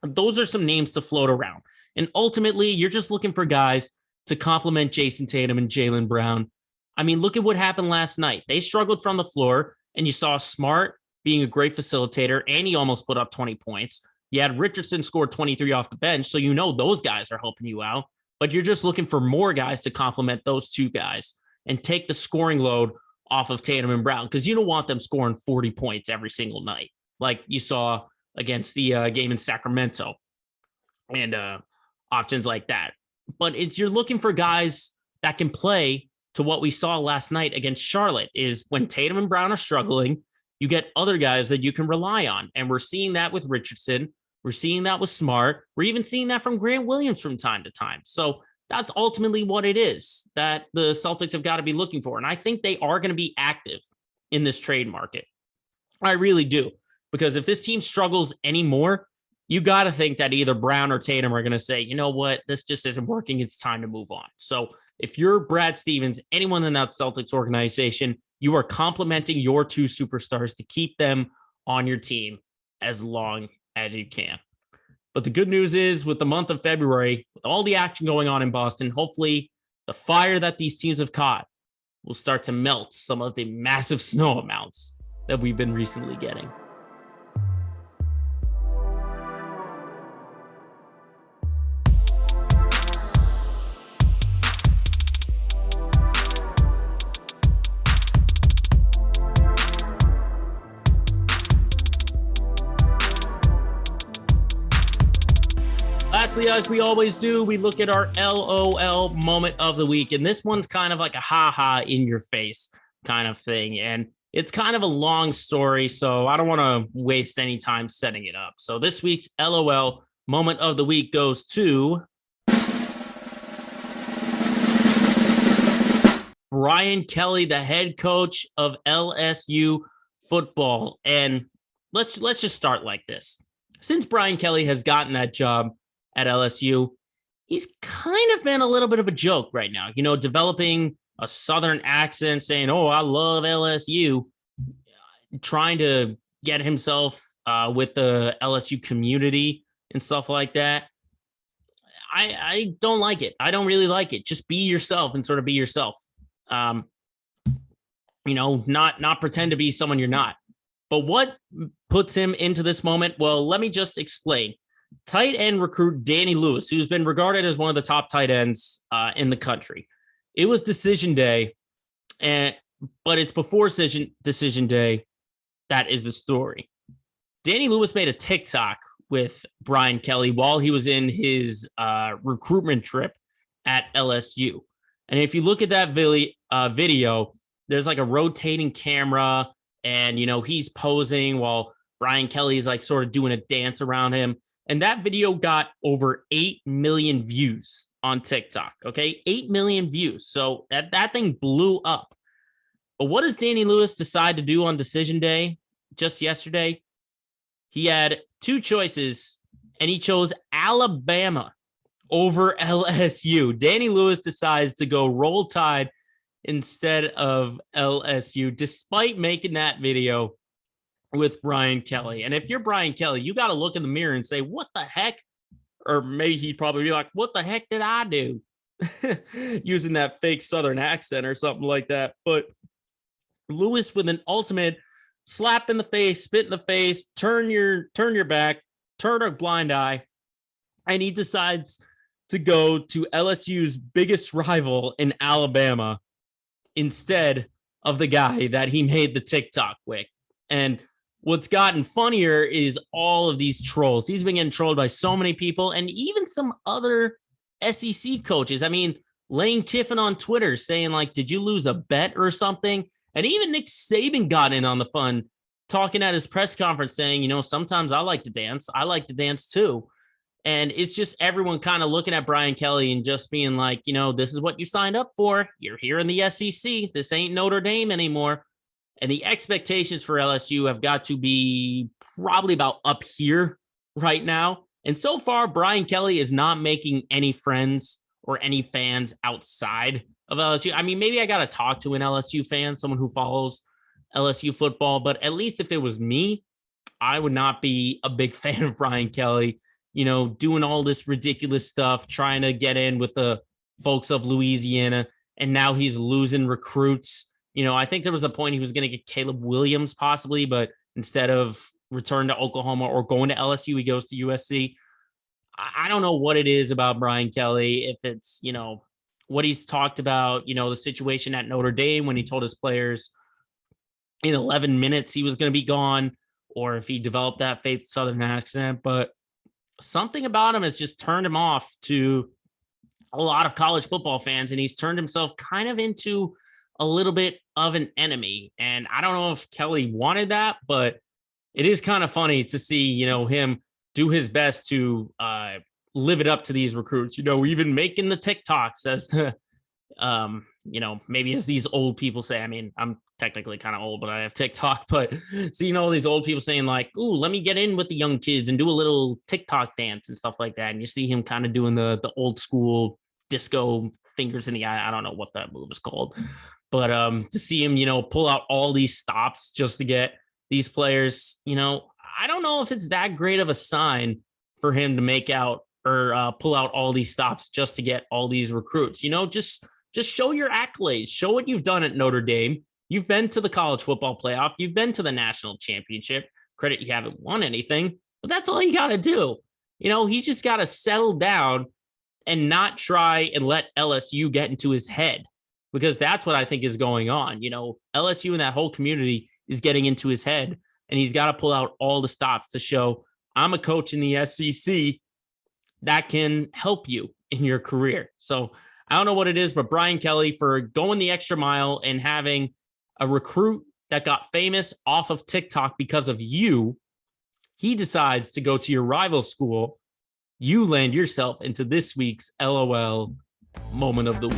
S1: those are some names to float around. And ultimately, you're just looking for guys to complement Jason Tatum and Jaylen Brown. I mean, look at what happened last night. They struggled from the floor, and you saw Smart being a great facilitator, and he almost put up 20 points. You had Richardson score 23 off the bench, so those guys are helping you out. But you're just looking for more guys to complement those two guys and take the scoring load off of Tatum and Brown, because you don't want them scoring 40 points every single night, like you saw against the game in Sacramento and options like that. But you're looking for guys that can play to what we saw last night against Charlotte, is when Tatum and Brown are struggling, you get other guys that you can rely on. And we're seeing that with Richardson. We're seeing that with Smart. We're even seeing that from Grant Williams from time to time. So that's ultimately what it is that the Celtics have got to be looking for. And I think they are going to be active in this trade market. I really do. Because if this team struggles anymore, you got to think that either Brown or Tatum are going to say, you know what, this just isn't working. It's time to move on. So if you're Brad Stevens, anyone in that Celtics organization, you are complimenting your 2 superstars to keep them on your team as long as you can. But the good news is, with the month of February, with all the action going on in Boston, hopefully the fire that these teams have caught will start to melt some of the massive snow amounts that we've been recently getting. Lastly, as we always do, we look at our LOL moment of the week. And this one's kind of like a ha-ha in your face kind of thing. And it's kind of a long story, so I don't want to waste any time setting it up. So this week's LOL Moment of the week goes to Brian Kelly, the head coach of LSU football. And let's just start like this. Since Brian Kelly has gotten that job at LSU, he's kind of been a little bit of a joke right now, developing a Southern accent, saying, "Oh, I love LSU," trying to get himself with the LSU community and stuff like that. I don't like it. I don't really like it. Just be yourself and sort of be yourself. Not pretend to be someone you're not. But what puts him into this moment? Well, let me just explain. Tight end recruit Danny Lewis, who's been regarded as one of the top tight ends in the country. It was decision day, but it's before decision day. That is the story. Danny Lewis made a TikTok with Brian Kelly while he was in his recruitment trip at LSU. And if you look at that video, there's like a rotating camera and, he's posing while Brian Kelly's like sort of doing a dance around him. And that video got over 8 million views on TikTok. Okay. 8 million views. So that thing blew up. But what does Danny Lewis decide to do on decision day just yesterday? He had two choices and he chose Alabama over LSU. Danny Lewis decides to go Roll Tide instead of LSU, despite making that video with Brian Kelly. And if you're Brian Kelly, you got to look in the mirror and say, what the heck? Or maybe he'd probably be like, what the heck did I do? Using that fake Southern accent or something like that. But Lewis with an ultimate slap in the face, spit in the face, turn your back, turn a blind eye. And he decides to go to LSU's biggest rival in Alabama instead of the guy that he made the TikTok with. And what's gotten funnier is all of these trolls. He's been getting trolled by so many people and even some other SEC coaches. I mean, Lane Kiffin on Twitter saying like, did you lose a bet or something? And even Nick Saban got in on the fun, talking at his press conference saying, sometimes I like to dance. I like to dance too. And it's just everyone kind of looking at Brian Kelly and just being like, this is what you signed up for. You're here in the SEC. This ain't Notre Dame anymore. And the expectations for LSU have got to be probably about up here right now. And so far, Brian Kelly is not making any friends or any fans outside of LSU. I mean, maybe I got to talk to an LSU fan, someone who follows LSU football. But at least if it was me, I would not be a big fan of Brian Kelly, doing all this ridiculous stuff, trying to get in with the folks of Louisiana. And now he's losing recruits. I think there was a point he was going to get Caleb Williams possibly, but instead of return to Oklahoma or going to LSU, he goes to USC. I don't know what it is about Brian Kelly. If it's, what he's talked about, the situation at Notre Dame when he told his players in 11 minutes he was going to be gone, or if he developed that fake Southern accent, but something about him has just turned him off to a lot of college football fans. And he's turned himself kind of into a little bit of an enemy. And I don't know if Kelly wanted that, but it is kind of funny to see, him do his best to live it up to these recruits, even making the TikToks as the, maybe as these old people say. I mean, I'm technically kind of old, but I have TikTok, but seeing all these old people saying like, ooh, let me get in with the young kids and do a little TikTok dance and stuff like that. And you see him kind of doing the old school disco fingers in the eye. I don't know what that move is called, but to see him, pull out all these stops just to get these players, I don't know if it's that great of a sign for him to make out or pull out all these stops just to get all these recruits. Just show your accolades, show what you've done at Notre Dame. You've been to the college football playoff. You've been to the national championship. Credit you haven't won anything, but that's all you got to do. He's just got to settle down and not try and let LSU get into his head, because that's what I think is going on. LSU and that whole community is getting into his head, and he's got to pull out all the stops to show I'm a coach in the SEC that can help you in your career. So I don't know what it is, but Brian Kelly, for going the extra mile and having a recruit that got famous off of TikTok because of you, he decides to go to your rival school you land yourself into this week's LOL moment of the week.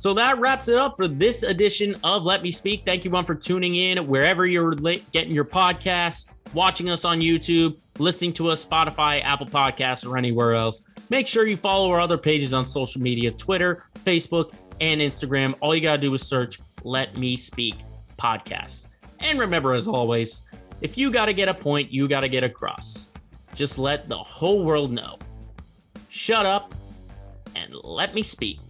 S1: So that wraps it up for this edition of Let Me Speak. Thank you, everyone, for tuning in wherever you're getting your podcasts, watching us on YouTube, listening to us, Spotify, Apple Podcasts, or anywhere else. Make sure you follow our other pages on social media, Twitter, Facebook, and Instagram. All you got to do is search Let Me Speak Podcast. And remember, as always, if you got to get a point, you got to get across. Just let the whole world know. Shut up and let me speak.